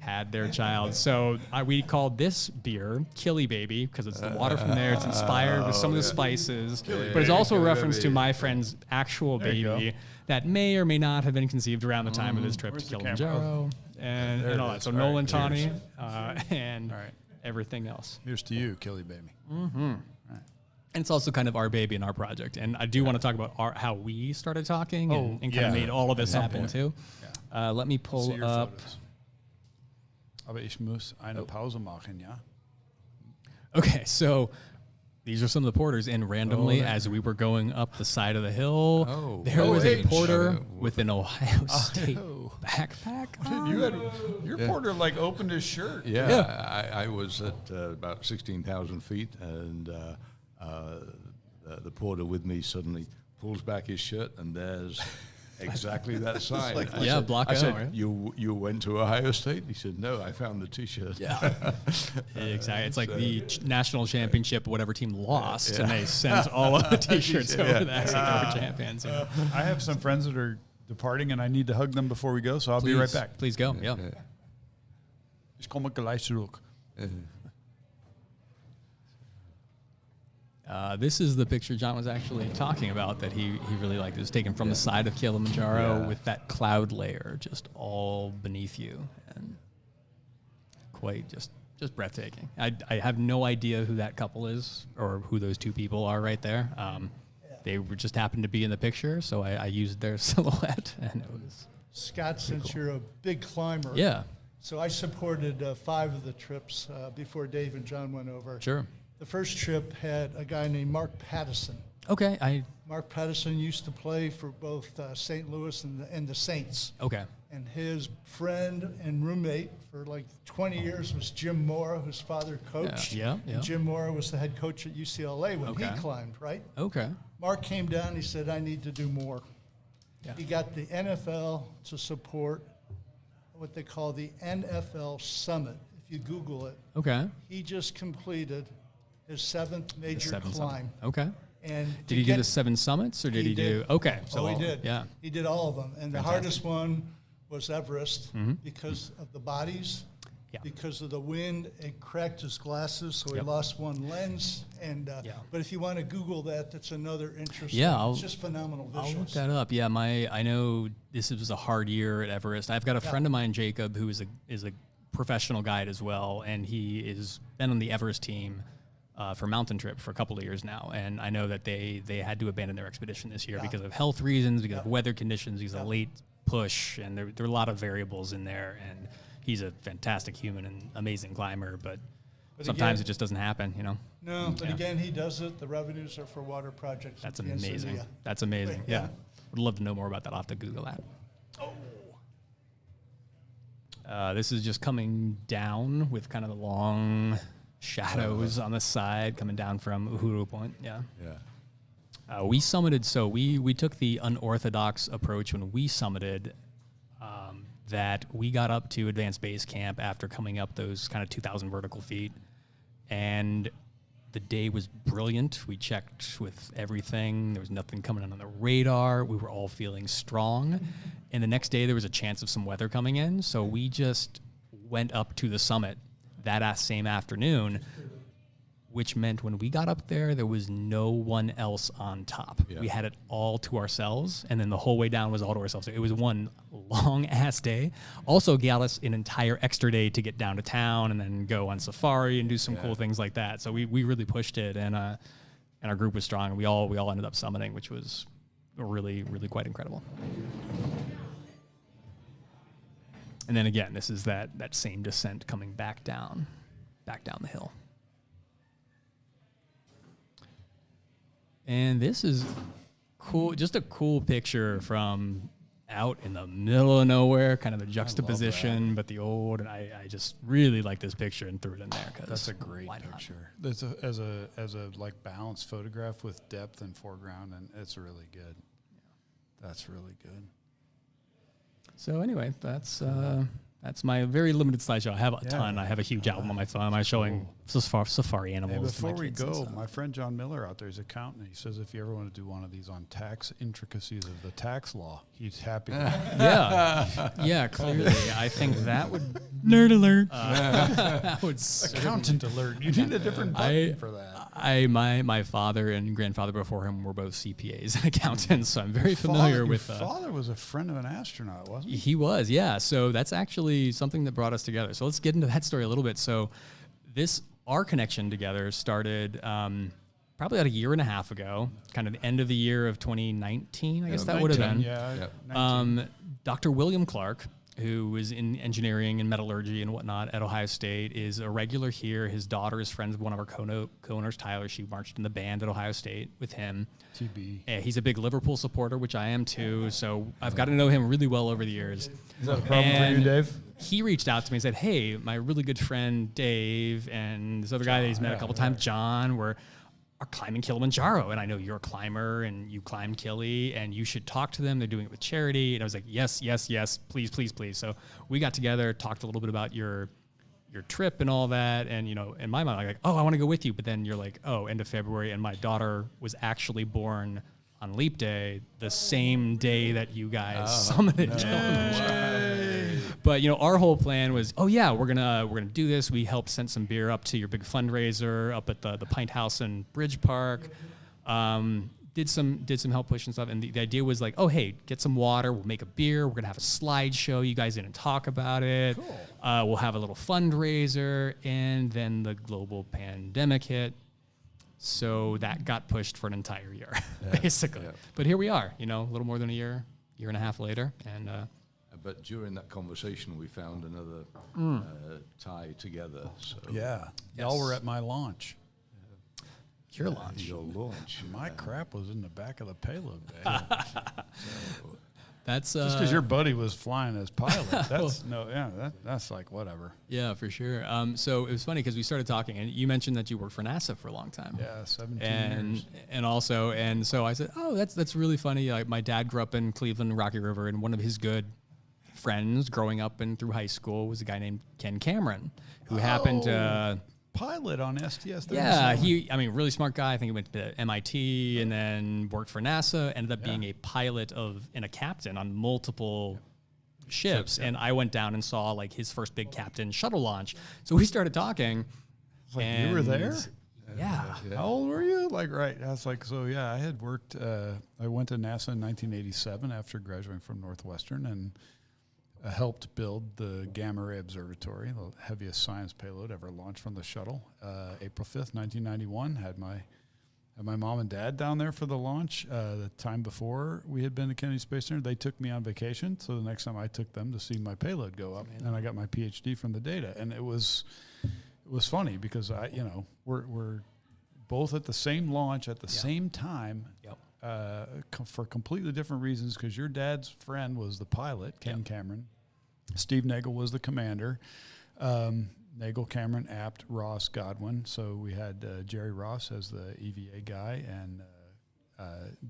had their child. So we called this beer Kili Baby, because it's the water from there. It's inspired with some of the spices, but it's also a reference to my friend's actual baby that may or may not have been conceived around the time of this trip Where's to the camera? Kilimanjaro and all that. is. So All Noel right, and Tawny cheers. and All right. everything else. Here's to you, Kili baby. And it's also kind of our baby and our project. And I do want to talk about how we started talking and kind of made all of this happen too. Let me See pull your up. photos. Aber ich muss eine Pause machen, ja? Okay, so these are some of the porters, and randomly, as we were going up the side of the hill, there was a porter with an Ohio State backpack on. Your porter opened his shirt. I was at about 16,000 feet, and the porter with me suddenly pulls back his shirt, and there's exactly that sign. Block I O, said, right? you went to Ohio State? He said, no, I found the T-shirt. Exactly. It's like the national championship, whatever team lost, and they sent all of the T-shirts over that. So they were champions. I have some friends that are departing, and I need to hug them before we go, so I'll be right back. Please go. Yeah. Ich komme gleich zurück. This is the picture John was actually talking about that he really liked. It was taken from the side of Kilimanjaro with that cloud layer just all beneath you, and quite just breathtaking. I have no idea who that couple is or who those two people are right there. They just happened to be in the picture, so I used their silhouette, and it was Scott, since you're a big climber. yeah, So I supported 5 of the trips before Dave and John went over. sure. The first trip had a guy named Mark Pattison. Okay, Mark Pattison used to play for both St. Louis and the Saints. okay. And his friend and roommate for 20 years was Jim Mora, whose father coached. Yeah. And Jim Mora was the head coach at UCLA when he climbed, right? Okay. Mark came down, he said, I need to do more. Yeah. He got the NFL to support what they call the NFL Summit. If if you Google it. Okay. He just completed his 7th major climb. Okay. And did he do the 7 summits, or did he do? Okay. So he did. Yeah. He did all of them. And the hardest one was Everest because of the bodies, because of the wind. It cracked his glasses, so he lost one lens. And but if you want to Google that, that's another interesting. Yeah, it's just phenomenal visuals. I'll look that up. Yeah, I know this was a hard year at Everest. I've got a friend of mine, Jacob, who is a professional guide as well, and he is been on the Everest team for Mountain Trip for a couple of years now. And I know that they had to abandon their expedition this year because of health reasons, because of weather conditions, because of late push, and there are a lot of variables in there. And he's a fantastic human and amazing climber, but sometimes it just doesn't happen, you know. No, but again, he does it. The revenues are for water projects. That's amazing. That's amazing. Yeah. Would love to know more about that. I'll have to Google that. This is just coming down with kind of the long shadows on the side coming down from Uhuru Point. Yeah. We summited, so we took the unorthodox approach when we summited, that we got up to advanced base camp after coming up those kind of 2,000 vertical feet. And the day was brilliant. We checked with everything. There was nothing coming in on the radar. We were all feeling strong. And the next day there was a chance of some weather coming in. So we just went up to the summit that same afternoon, which meant when we got up there, there was no one else on top. We had it all to ourselves, and then the whole way down was all to ourselves. So it was one long-ass day. Also got us an entire extra day to get down to town and then go on safari and do some cool things like that. So we really pushed it, and our group was strong. We all ended up summiting, which was really, really quite incredible. And then again, this is that same descent coming back down the hill. And this is cool, just a cool picture from out in the middle of nowhere, kind of the juxtaposition, but the old, and I just really like this picture and threw it in there. That's a great picture. That's as a like balanced photograph with depth and foreground, and it's really good. That's really good. So anyway, that's my very limited slideshow. I have a ton. I have a huge album on my phone. I'm showing safari animals. Hey, before we go, my friend John Miller out there is an accountant. He says if you ever want to do one of these on tax intricacies of the tax law, he's happy. Yeah, clearly. I think that would nerd alert. That would accountant alert. You need a different button for that. My father and grandfather before him were both CPAs and accountants, so I'm very familiar with. Your father was a friend of an astronaut, wasn't he? He was, yeah. So that's actually something that brought us together. So let's get into that story a little bit. So our connection together started probably about a year and a half ago, kind of the end of the year of 2019, I guess that would have been. Yeah. Dr. William Clark, who is in engineering and metallurgy and whatnot at Ohio State, is a regular here. His daughter is friends with one of our co-owners, Tyler. She marched in the band at Ohio State with him. TB. He's a big Liverpool supporter, which I am too. So I've got to know him really well over the years. Is that a problem for you, Dave? He reached out to me and said, hey, my really good friend Dave and this other guy that he's met a couple times, John, are climbing Kilimanjaro, and I know you're a climber and you climbed Kili, and you should talk to them. They're doing it with charity. And I was like, yes, please. So we got together, talked a little bit about your trip and all that, and in my mind, I'm like, oh, I want to go with you. But then you're like, oh, end of February, and my daughter was actually born on Leap Day, the same day that you guys summited Kilimanjaro. But our whole plan was, we're gonna do this. We helped send some beer up to your big fundraiser up at the Pint House in Bridge Park. Did some help push and stuff. And the idea was like, oh hey, get some water. We'll make a beer. We're gonna have a slideshow. You guys didn't talk about it. Cool. We'll have a little fundraiser, and then the global pandemic hit. So that got pushed for an entire year, basically. Yeah. But here we are, a little more than a year and a half later. And but during that conversation, we found another tie together. So y'all were at my launch. Your launch. Your launch. My crap was in the back of the payload bay. That's just because your buddy was flying as pilot. That's like whatever. Yeah, for sure. So it was funny because we started talking, and you mentioned that you worked for NASA for a long time. Yeah, 17 years. And so I said, oh, that's really funny. Like my dad grew up in Cleveland, Rocky River, and one of his good friends growing up and through high school was a guy named Ken Cameron, who happened to pilot on STS. Yeah, really smart guy. I think he went to MIT and then worked for NASA, ended up being a pilot and a captain on multiple ships. And I went down and saw like his first big captain shuttle launch. So we started talking. Like, you were there? Yeah. How old were you? Like, right. I was like, so yeah, I had worked, I went to NASA in 1987 after graduating from Northwestern and helped build the Gamma Ray Observatory, the heaviest science payload ever launched from the shuttle. April 5th, 1991, had my mom and dad down there for the launch. The time before we had been to Kennedy Space Center, they took me on vacation. So the next time I took them to see my payload go up, and I got my PhD from the data. And it was funny because we're both at the same launch at the same time. Yep. For completely different reasons, because your dad's friend was the pilot, Ken Cameron. Steve Nagel was the commander. Nagel, Cameron, Apt, Ross, Godwin. So we had Jerry Ross as the EVA guy, and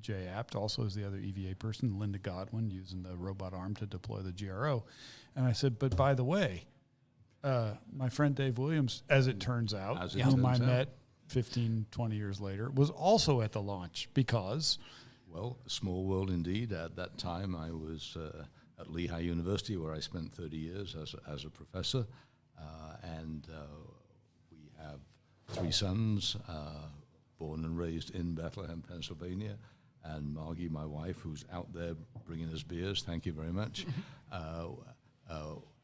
Jay Apt also as the other EVA person, Linda Godwin using the robot arm to deploy the GRO. And I said, but by the way, my friend Dave Williams, as it turns out, whom I met 15, 20 years later, was also at the launch because... Well, small world indeed. At that time, I was at Lehigh University, where I spent 30 years as a professor. And we have 3 sons, born and raised in Bethlehem, Pennsylvania. And Margie, my wife, who's out there bringing us beers, thank you very much.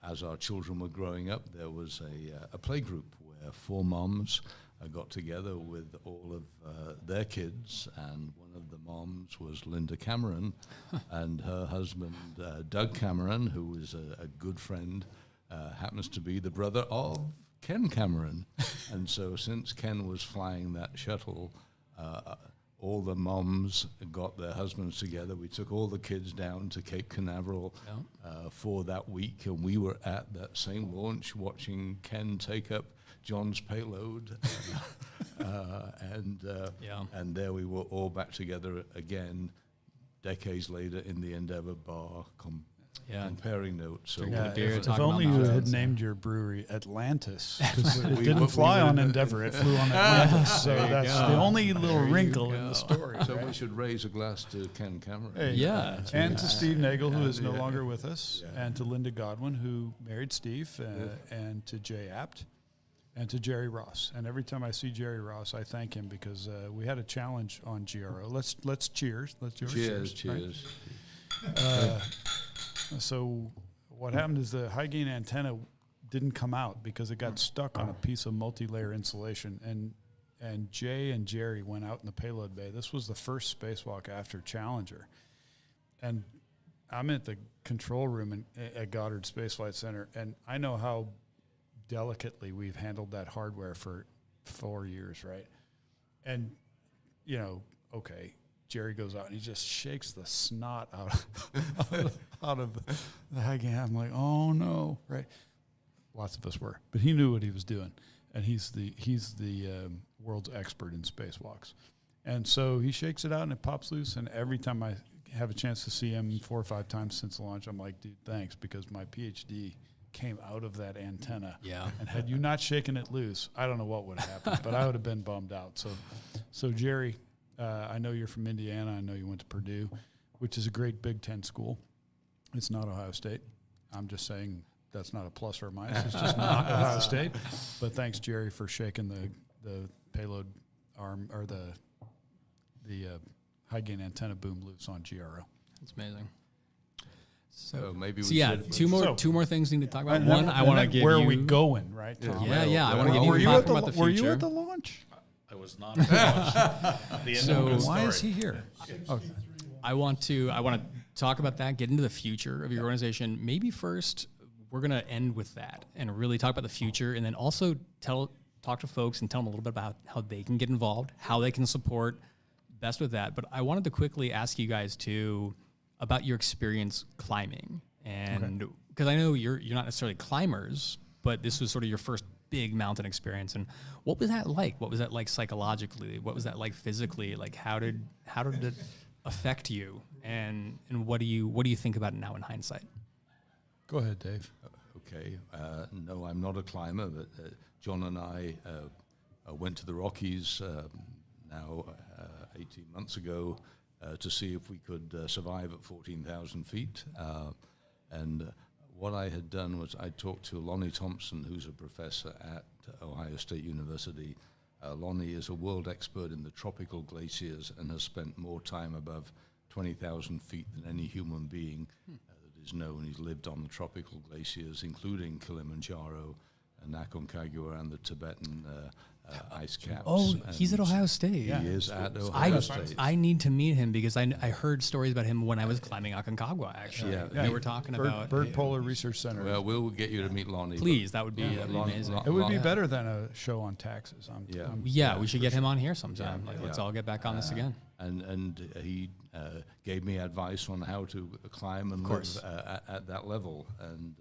As our children were growing up, there was a play group where 4 moms got together with all of their kids, and one of the moms was Linda Cameron, and her husband, Doug Cameron, who was a good friend, happens to be the brother of Ken Cameron. And so since Ken was flying that shuttle, all the moms got their husbands together. We took all the kids down to Cape Canaveral for that week, and we were at that same launch watching Ken take up John's payload, and there we were all back together again decades later in the Endeavor bar comparing notes. So if only you had named your brewery Atlantis, because it didn't fly on Endeavor, it flew on Atlantis. So that's the only little wrinkle in the story. So we should raise a glass to Ken Cameron. And to Steve Nagel, who is no longer with us, and to Linda Godwin, who married Steve, and to Jay Apt, and to Jerry Ross. And every time I see Jerry Ross, I thank him because we had a challenge on GRO. Let's cheers. Let's do cheers. Right? So what happened is the high gain antenna didn't come out because it got stuck on a piece of multi-layer insulation. And Jay and Jerry went out in the payload bay. This was the first spacewalk after Challenger. And I'm at the control room at Goddard Space Flight Center, and I know how delicately we've handled that hardware for 4 years, right? And, Jerry goes out and he just shakes the snot out of the high gain. I'm like, oh no, right? Lots of us were, but he knew what he was doing, and he's the world's expert in spacewalks. And so he shakes it out and it pops loose. And every time I have a chance to see him 4 or 5 times since the launch, I'm like, dude, thanks, because my PhD came out of that antenna. Yeah. And had you not shaken it loose, I don't know what would have happened, but I would have been bummed out. So Jerry, I know you're from Indiana. I know you went to Purdue, which is a great Big Ten school. It's not Ohio State. I'm just saying that's not a plus or a minus. It's just not Ohio State. But thanks, Jerry, for shaking the payload arm or the high gain antenna boom loose on GRO. That's amazing. So maybe two more things we need to talk about. One, I want to give where you... are we going, right? I want to give you a about the future. Were you at the launch? I was not at the launch. So why is he here? Okay. I want to talk about that, get into the future of your organization. Maybe first we're going to end with that and really talk about the future, and then also talk to folks and tell them a little bit about how they can get involved, how they can support best with that. But I wanted to quickly ask you guys about your experience climbing, and because I know you're not necessarily climbers, but this was sort of your first big mountain experience. And what was that like? What was that like psychologically? What was that like physically? Like how did it affect you? And what do you think about it now in hindsight? Go ahead, Dave. Okay. No, I'm not a climber, but John and I went to the Rockies now 18 months ago to see if we could survive at 14,000 feet. And what I had done was I talked to Lonnie Thompson, who's a professor at Ohio State University. Lonnie is a world expert in the tropical glaciers and has spent more time above 20,000 feet than any human being that is known. He's lived on the tropical glaciers, including Kilimanjaro and Aconcagua and the Tibetan ice caps. Oh, he's at Ohio State. He is at Ohio State. I need to meet him because I heard stories about him when I was climbing Aconcagua, actually. Yeah. They were talking about... Bird Polar Research Center. Well, we'll get you to meet Lonnie. Please, that would be amazing. It would be better than a show on taxes. We should get him on here sometime. Let's all get back on this again. And he gave me advice on how to climb and live at that level. And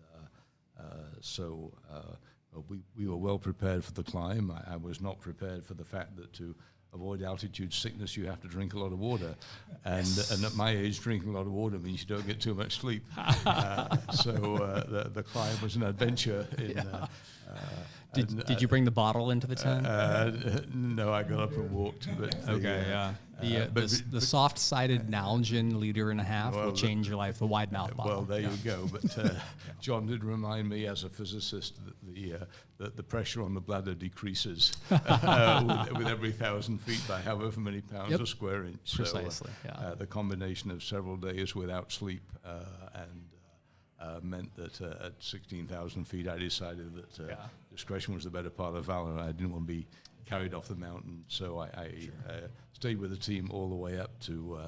so we were well prepared for the climb. I was not prepared for the fact that to avoid altitude sickness, you have to drink a lot of water. And at my age, drinking a lot of water means you don't get too much sleep. So the climb was an adventure. Did you bring the bottle into the tent? No, I got up and walked. But the soft-sided Nalgene 1.5 liters will change your life. The wide mouth bottle. Well, there you go. But John did remind me, as a physicist, that the pressure on the bladder decreases with every 1,000 feet by however many pounds a square inch. Precisely. The combination of several days without sleep meant that at 16,000 feet, I decided that discretion was the better part of valor. I didn't want to be carried off the mountain, so I stayed with the team all the way up to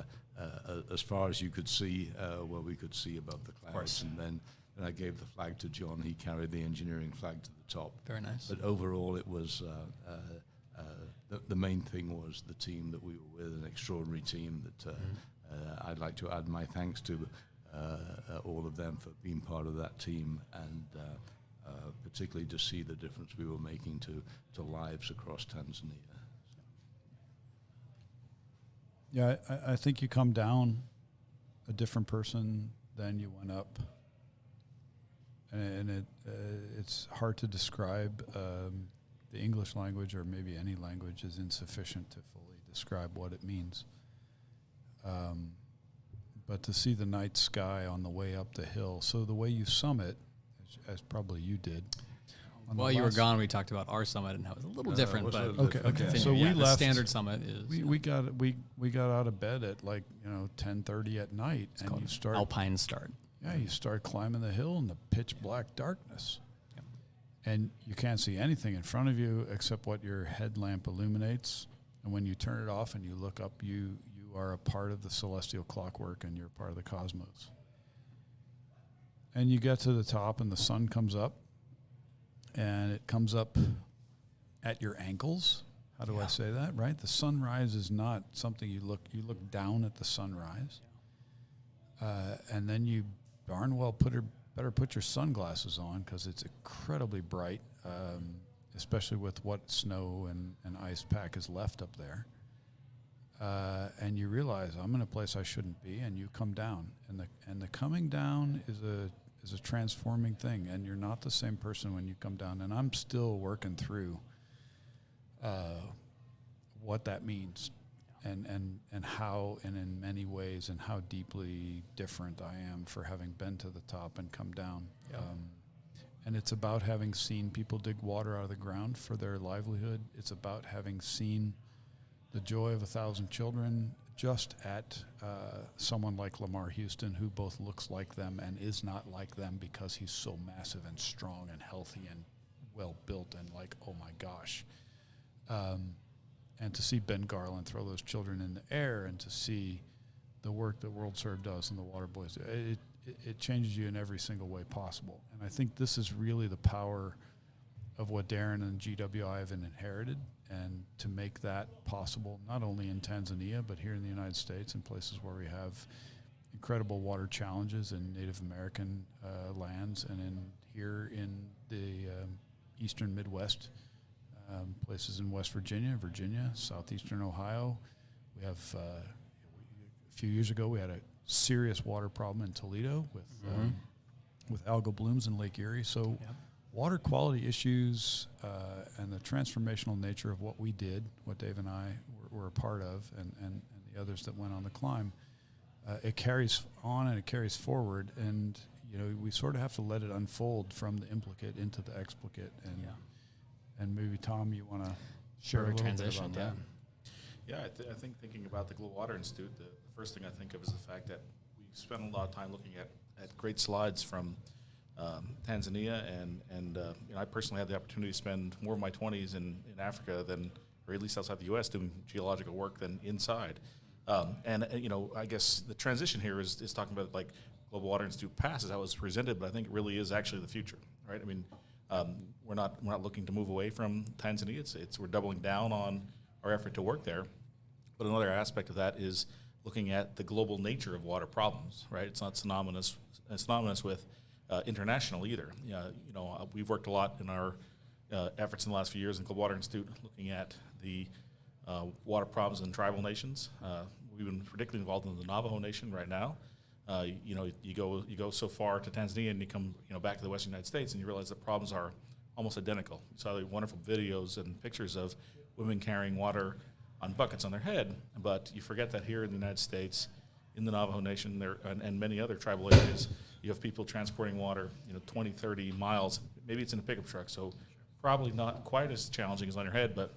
as far as you could see, where we could see above the clouds. And then I gave the flag to John. He carried the engineering flag to the top. Very nice. But overall, it was the main thing was the team that we were with, an extraordinary team that I'd like to add my thanks to all of them for being part of that team, and particularly to see the difference we were making to lives across Tanzania. Yeah, I think you come down a different person than you went up, and it's hard to describe. The English language, or maybe any language, is insufficient to fully describe what it means. But to see the night sky on the way up the hill, so the way you summit, as probably you did. While you were gone, we talked about our summit and how it was a little different. But okay. So we left. The standard summit is we got out of bed at 10:30 at night, it's and called you start alpine start. Yeah, you start climbing the hill in the pitch black darkness, and you can't see anything in front of you except what your headlamp illuminates. And when you turn it off and you look up, you are a part of the celestial clockwork, and you're part of the cosmos. And you get to the top, and the sun comes up, and it comes up at your ankles. How do I say that, right? The sunrise is not something you look down at the sunrise. And then you darn well better put your sunglasses on, because it's incredibly bright, especially with what snow and ice pack is left up there. And you realize, I'm in a place I shouldn't be, and you come down, and the coming down is a transforming thing, and you're not the same person when you come down. And I'm still working through what that means, and how, and in many ways, and how deeply different I am for having been to the top and come down. And it's about having seen people dig water out of the ground for their livelihood. It's about having seen the joy of 1,000 children just at someone like Lamar Houston, who both looks like them and is not like them because he's so massive and strong and healthy and well-built and oh my gosh. And to see Ben Garland throw those children in the air, and to see the work that World Serve does and the Water Boys, it changes you in every single way possible. And I think this is really the power of what Darren and GWI have inherited, and to make that possible, not only in Tanzania, but here in the United States, in places where we have incredible water challenges in Native American lands, and here in the eastern Midwest, places in West Virginia, southeastern Ohio. We have, a few years ago, we had a serious water problem in Toledo with with algal blooms in Lake Erie. So water quality issues and the transformational nature of what we did, what Dave and I were a part of, and the others that went on the climb, it carries on and it carries forward. And, you know, we sort of have to let it unfold from the implicate into the explicate. And maybe, Tom, you want to share a little bit about that? Yeah, I think thinking about the Global Water Institute, the first thing I think of is the fact that we spent a lot of time looking at great slides from Tanzania, and you know, I personally had the opportunity to spend more of my 20s in Africa than, or at least outside the U.S., doing geological work than inside. And you know, I guess the transition here is talking about like Global Water Institute Pass is how it was presented, but I think it really is actually the future, right? I mean, we're not looking to move away from Tanzania. It's we're doubling down on our effort to work there. But another aspect of that is looking at the global nature of water problems, right? It's not synonymous with international either. You know, we've worked a lot in our efforts in the last few years in Global Water Institute looking at the water problems in tribal nations. We've been particularly involved in the Navajo Nation right now. You know, you go so far to Tanzania and you come, you know, back to the Western United States and you realize the problems are almost identical. You saw the wonderful videos and pictures of women carrying water on buckets on their head, but you forget that here in the United States, in the Navajo Nation, there and many other tribal areas, you have people transporting water, you know, 20, 30 miles. Maybe it's in a pickup truck, so probably not quite as challenging as on your head, but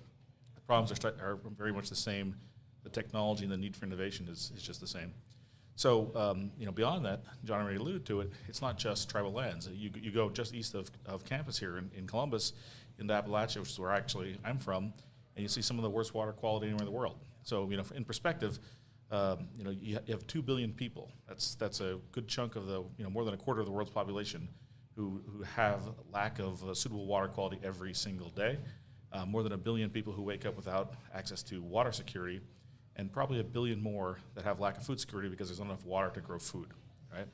the problems are very much the same. The technology and the need for innovation is just the same. So, you know, beyond that, John already alluded to it, it's not just tribal lands. You go just east of campus here in Columbus, in Appalachia, which is where actually I'm from, and you see some of the worst water quality anywhere in the world. So, you know, in perspective, you know, you have 2 billion people. That's a good chunk of the, you know, more than a quarter of the world's population who have lack of suitable water quality every single day. More than 1 billion people who wake up without access to water security, and probably 1 billion more that have lack of food security because there's not enough water to grow food, right?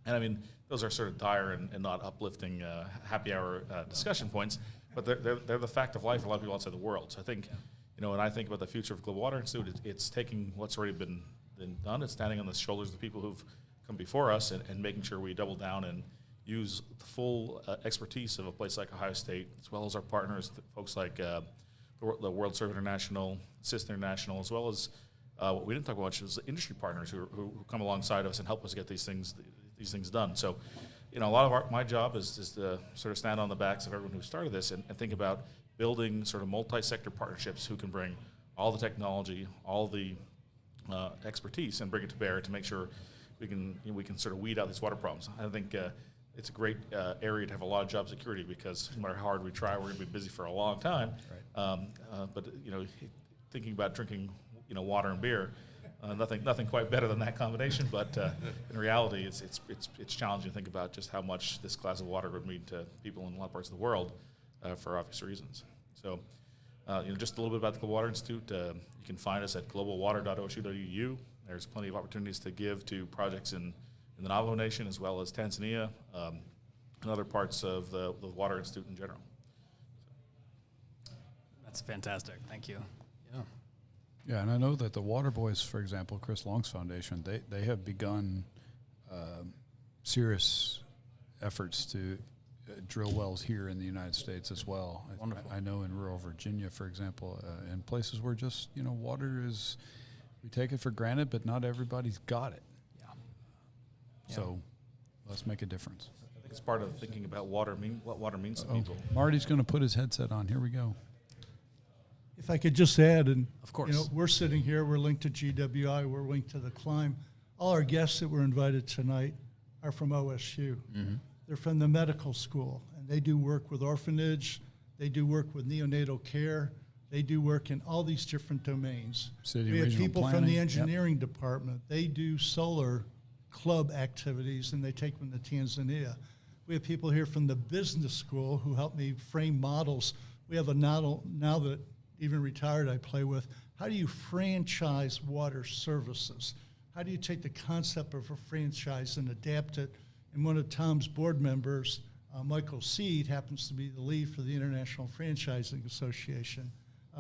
And I mean, those are sort of dire and not uplifting happy hour discussion points, but they're the fact of life for a lot of people outside the world. So I think, you know, when I think about the future of Global Water Institute, it's taking what's already been done. It's standing on the shoulders of the people who've come before us and making sure we double down and use the full expertise of a place like Ohio State, as well as our partners, folks like the World Surf International, SIS International, as well as what we didn't talk about much was the industry partners who come alongside us and help us get these things done. So, you know, a lot of my job is to sort of stand on the backs of everyone who started this and think about building sort of multi-sector partnerships who can bring all the technology, all the expertise, and bring it to bear to make sure we can sort of weed out these water problems. I think it's a great area to have a lot of job security because no matter how hard we try, we're going to be busy for a long time. Right. But you know, thinking about drinking, you know, water and beer, nothing quite better than that combination. But in reality, it's challenging to think about just how much this glass of water would mean to people in a lot of parts of the world for obvious reasons. So, you know, just a little bit about the Global Water Institute. You can find us at globalwater.osu.edu. There's plenty of opportunities to give to projects in the Navajo Nation as well as Tanzania and other parts of the Water Institute in general. That's fantastic. Thank you. Yeah. Yeah, and I know that the Water Boys, for example, Chris Long's foundation, they have begun serious efforts to drill wells here in the United States as well. Wonderful. I know in rural Virginia, for example, in places where just, you know, water is, we take it for granted, but not everybody's got it. Yeah. So let's make a difference. I think it's part of thinking about what water means to people. Marty's going to put his headset on. Here we go. If I could just add, and Of course. you know, we're sitting here, we're linked to GWI, we're linked to the climb. All our guests that were invited tonight are from OSU. Mm-hmm. They're from the medical school, and they do work with orphanage, they do work with neonatal care, they do work in all these different domains. City we have regional people from planning, the engineering department, they do solar club activities, and they take them to Tanzania. We have people here from the business school who help me frame models. We have a model now that even retired I play with. How do you franchise water services? How do you take the concept of a franchise and adapt it? And one of Tom's board members, Michael Seed, happens to be the lead for the International Franchising Association.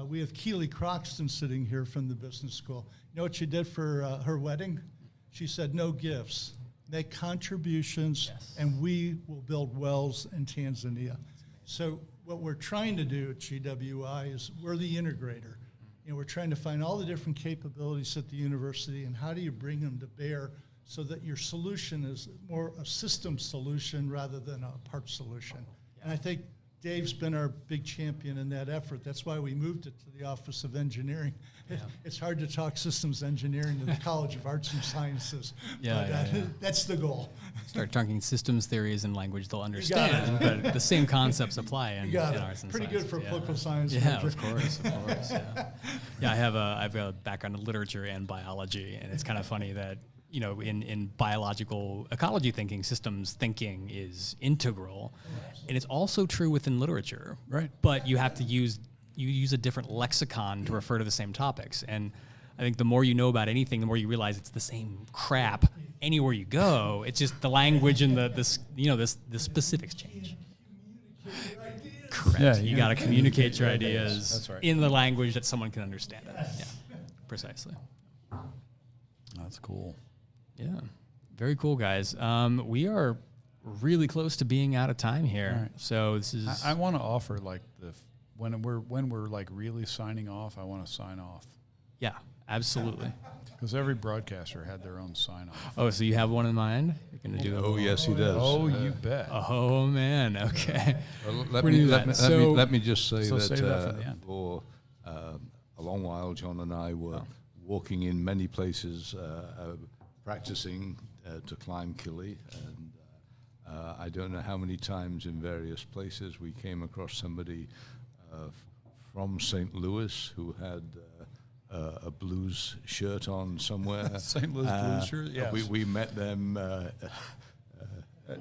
We have Kili Croxton sitting here from the business school. You know what she did for her wedding? She said, no gifts, make contributions, and we will build wells in Tanzania. So what we're trying to do at GWI is we're the integrator. You know, we're trying to find all the different capabilities at the university and how do you bring them to bear so that your solution is more a system solution rather than a part solution. And I think Dave's been our big champion in that effort. That's why we moved it to the Office of Engineering. Yeah. It's hard to talk systems engineering to the College of Arts and Sciences. That's the goal. Start talking systems theories in language they'll understand, but the same concepts apply in arts and Pretty science. Good for political science. Yeah, of course. Yeah, I have a background in literature and biology, and it's kind of funny that, you know, in biological ecology thinking, systems thinking is integral, and it's also true within literature. Right. But you have to use a different lexicon to refer to the same topics, and I think the more you know about anything, the more you realize it's the same crap anywhere you go. It's just the language and the specifics change. Correct. Yeah, you got to communicate your ideas That's right. in the language that someone can understand it. Yeah, precisely. That's cool. Yeah, very cool, guys. We are really close to being out of time here, Right. so this is. I want to offer like when we're like really signing off. I want to sign off Yeah, absolutely. because every broadcaster had their own sign off. Oh, so you have one in mind? You're gonna do. Oh, yes, he does. Oh, you bet. Oh man. Okay. Well, We're gonna do that. let me just say So that, save that for the end. for a long while, John and I were walking in many places, practicing to climb Kili, and I don't know how many times in various places we came across somebody from St. Louis who had a blues shirt on somewhere. St. Louis blues shirt, yes. We met them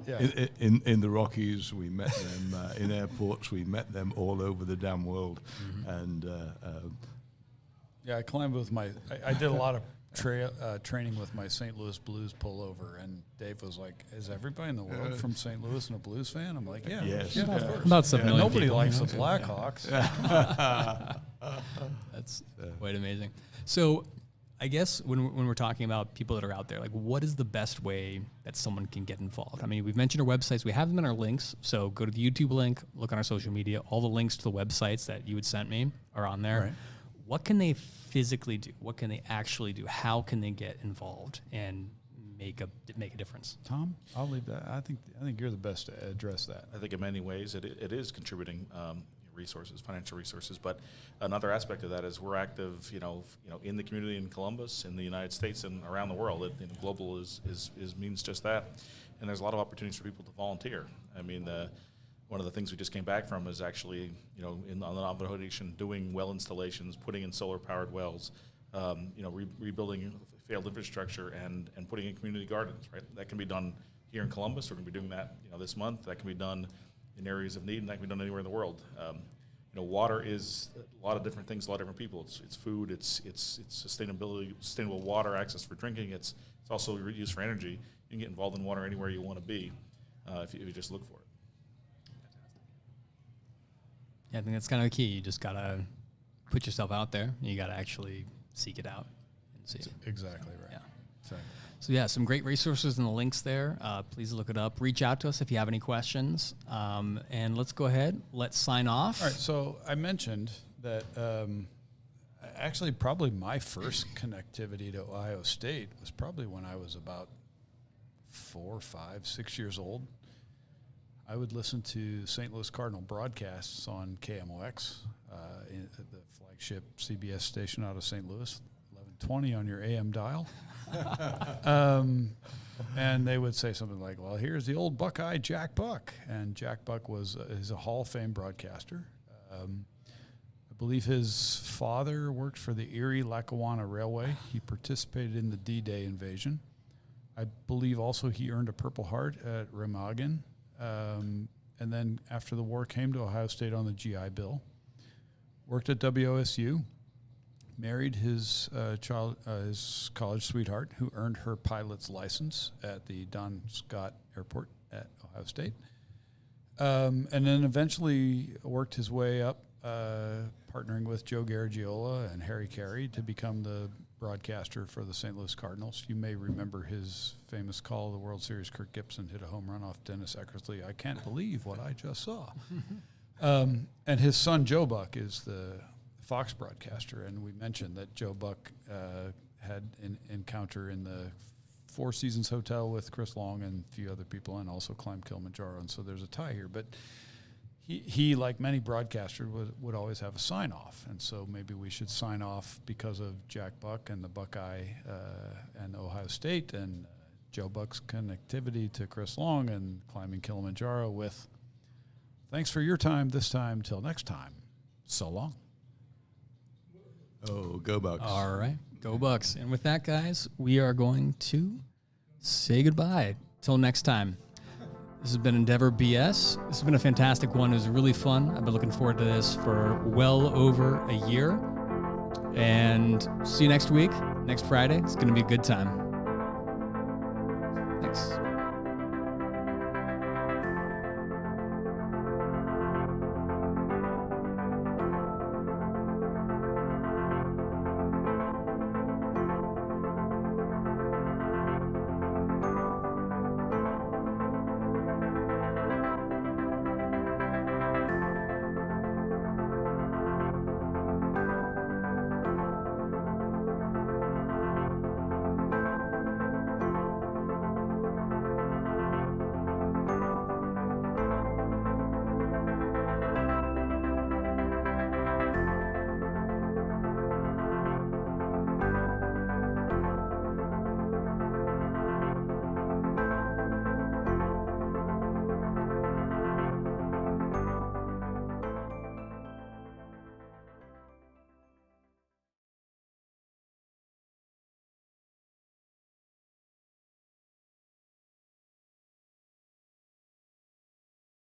Yeah. in the Rockies. We met them in airports. We met them all over the damn world. And Yeah, I climbed with I did a lot of training with my St. Louis Blues pullover, and Dave was like, "Is everybody in the world from St. Louis and a blues fan?" I'm like, "Yeah, Yes. yeah, of course." About 7 million Nobody people, likes you the know? Blackhawks. That's quite amazing. So, I guess when we're talking about people that are out there, like, what is the best way that someone can get involved? I mean, we've mentioned our websites. We have them in our links. So go to the YouTube link, look on our social media. All the links to the websites that you had sent me are on there. Right. What can they physically do? What can they actually do? How can they get involved and make a difference? Tom, I'll leave that. I think you're the best to address that. I think in many ways it is contributing resources, financial resources. But another aspect of that is we're active, in the community in Columbus, in the United States, and around the world. Global is means just that. And there's a lot of opportunities for people to volunteer. I mean, one of the things we just came back from is actually, on the Navajo Nation, doing well installations, putting in solar-powered wells, rebuilding failed infrastructure, and putting in community gardens. Right, that can be done here in Columbus. We're going to be doing that, this month. That can be done in areas of need, and that can be done anywhere in the world. Water is a lot of different things, a lot of different people. It's food, it's sustainable water, access for drinking. It's also used for energy. You can get involved in water anywhere you want to be if you just look for it. Yeah, I think that's kind of the key. You just gotta put yourself out there. You gotta actually seek it out and see. Exactly right. Yeah. Exactly. So yeah, some great resources and the links there. Please look it up. Reach out to us if you have any questions. And let's go ahead. Let's sign off. All right. So I mentioned that actually probably my first connectivity to Ohio State was probably when I was about 4, 5, 6 years old. I would listen to St. Louis Cardinal broadcasts on KMOX, the flagship CBS station out of St. Louis, 1120 on your AM dial. And they would say something like, "Well, here's the old Buckeye Jack Buck," and Jack Buck is a Hall of Fame broadcaster. I believe his father worked for the Erie-Lackawanna Railway. He participated in the D-Day invasion. I believe also he earned a Purple Heart at Remagen. And then after the war came to Ohio State on the GI Bill. Worked at WOSU. Married his college sweetheart, who earned her pilot's license at the Don Scott Airport at Ohio State. And then eventually worked his way up, partnering with Joe Garagiola and Harry Carey to become the broadcaster for the St. Louis Cardinals. You may remember his famous call of the World Series. Kirk Gibson hit a home run off Dennis Eckersley. I can't believe what I just saw. And his son, Joe Buck, is the Fox broadcaster. And we mentioned that Joe Buck had an encounter in the Four Seasons Hotel with Chris Long and a few other people, and also climbed Kilimanjaro. And so there's a tie here. But he, like many broadcasters, would always have a sign-off. And so maybe we should sign off because of Jack Buck and the Buckeye and Ohio State and Joe Buck's connectivity to Chris Long and climbing Kilimanjaro with, thanks for your time this time. Till next time. So long. Oh, go Bucks. All right. Go Bucks. And with that, guys, we are going to say goodbye. Till next time. This has been Endeavor BS. This has been a fantastic one. It was really fun. I've been looking forward to this for well over a year. And see you next week, next Friday. It's going to be a good time. Thanks.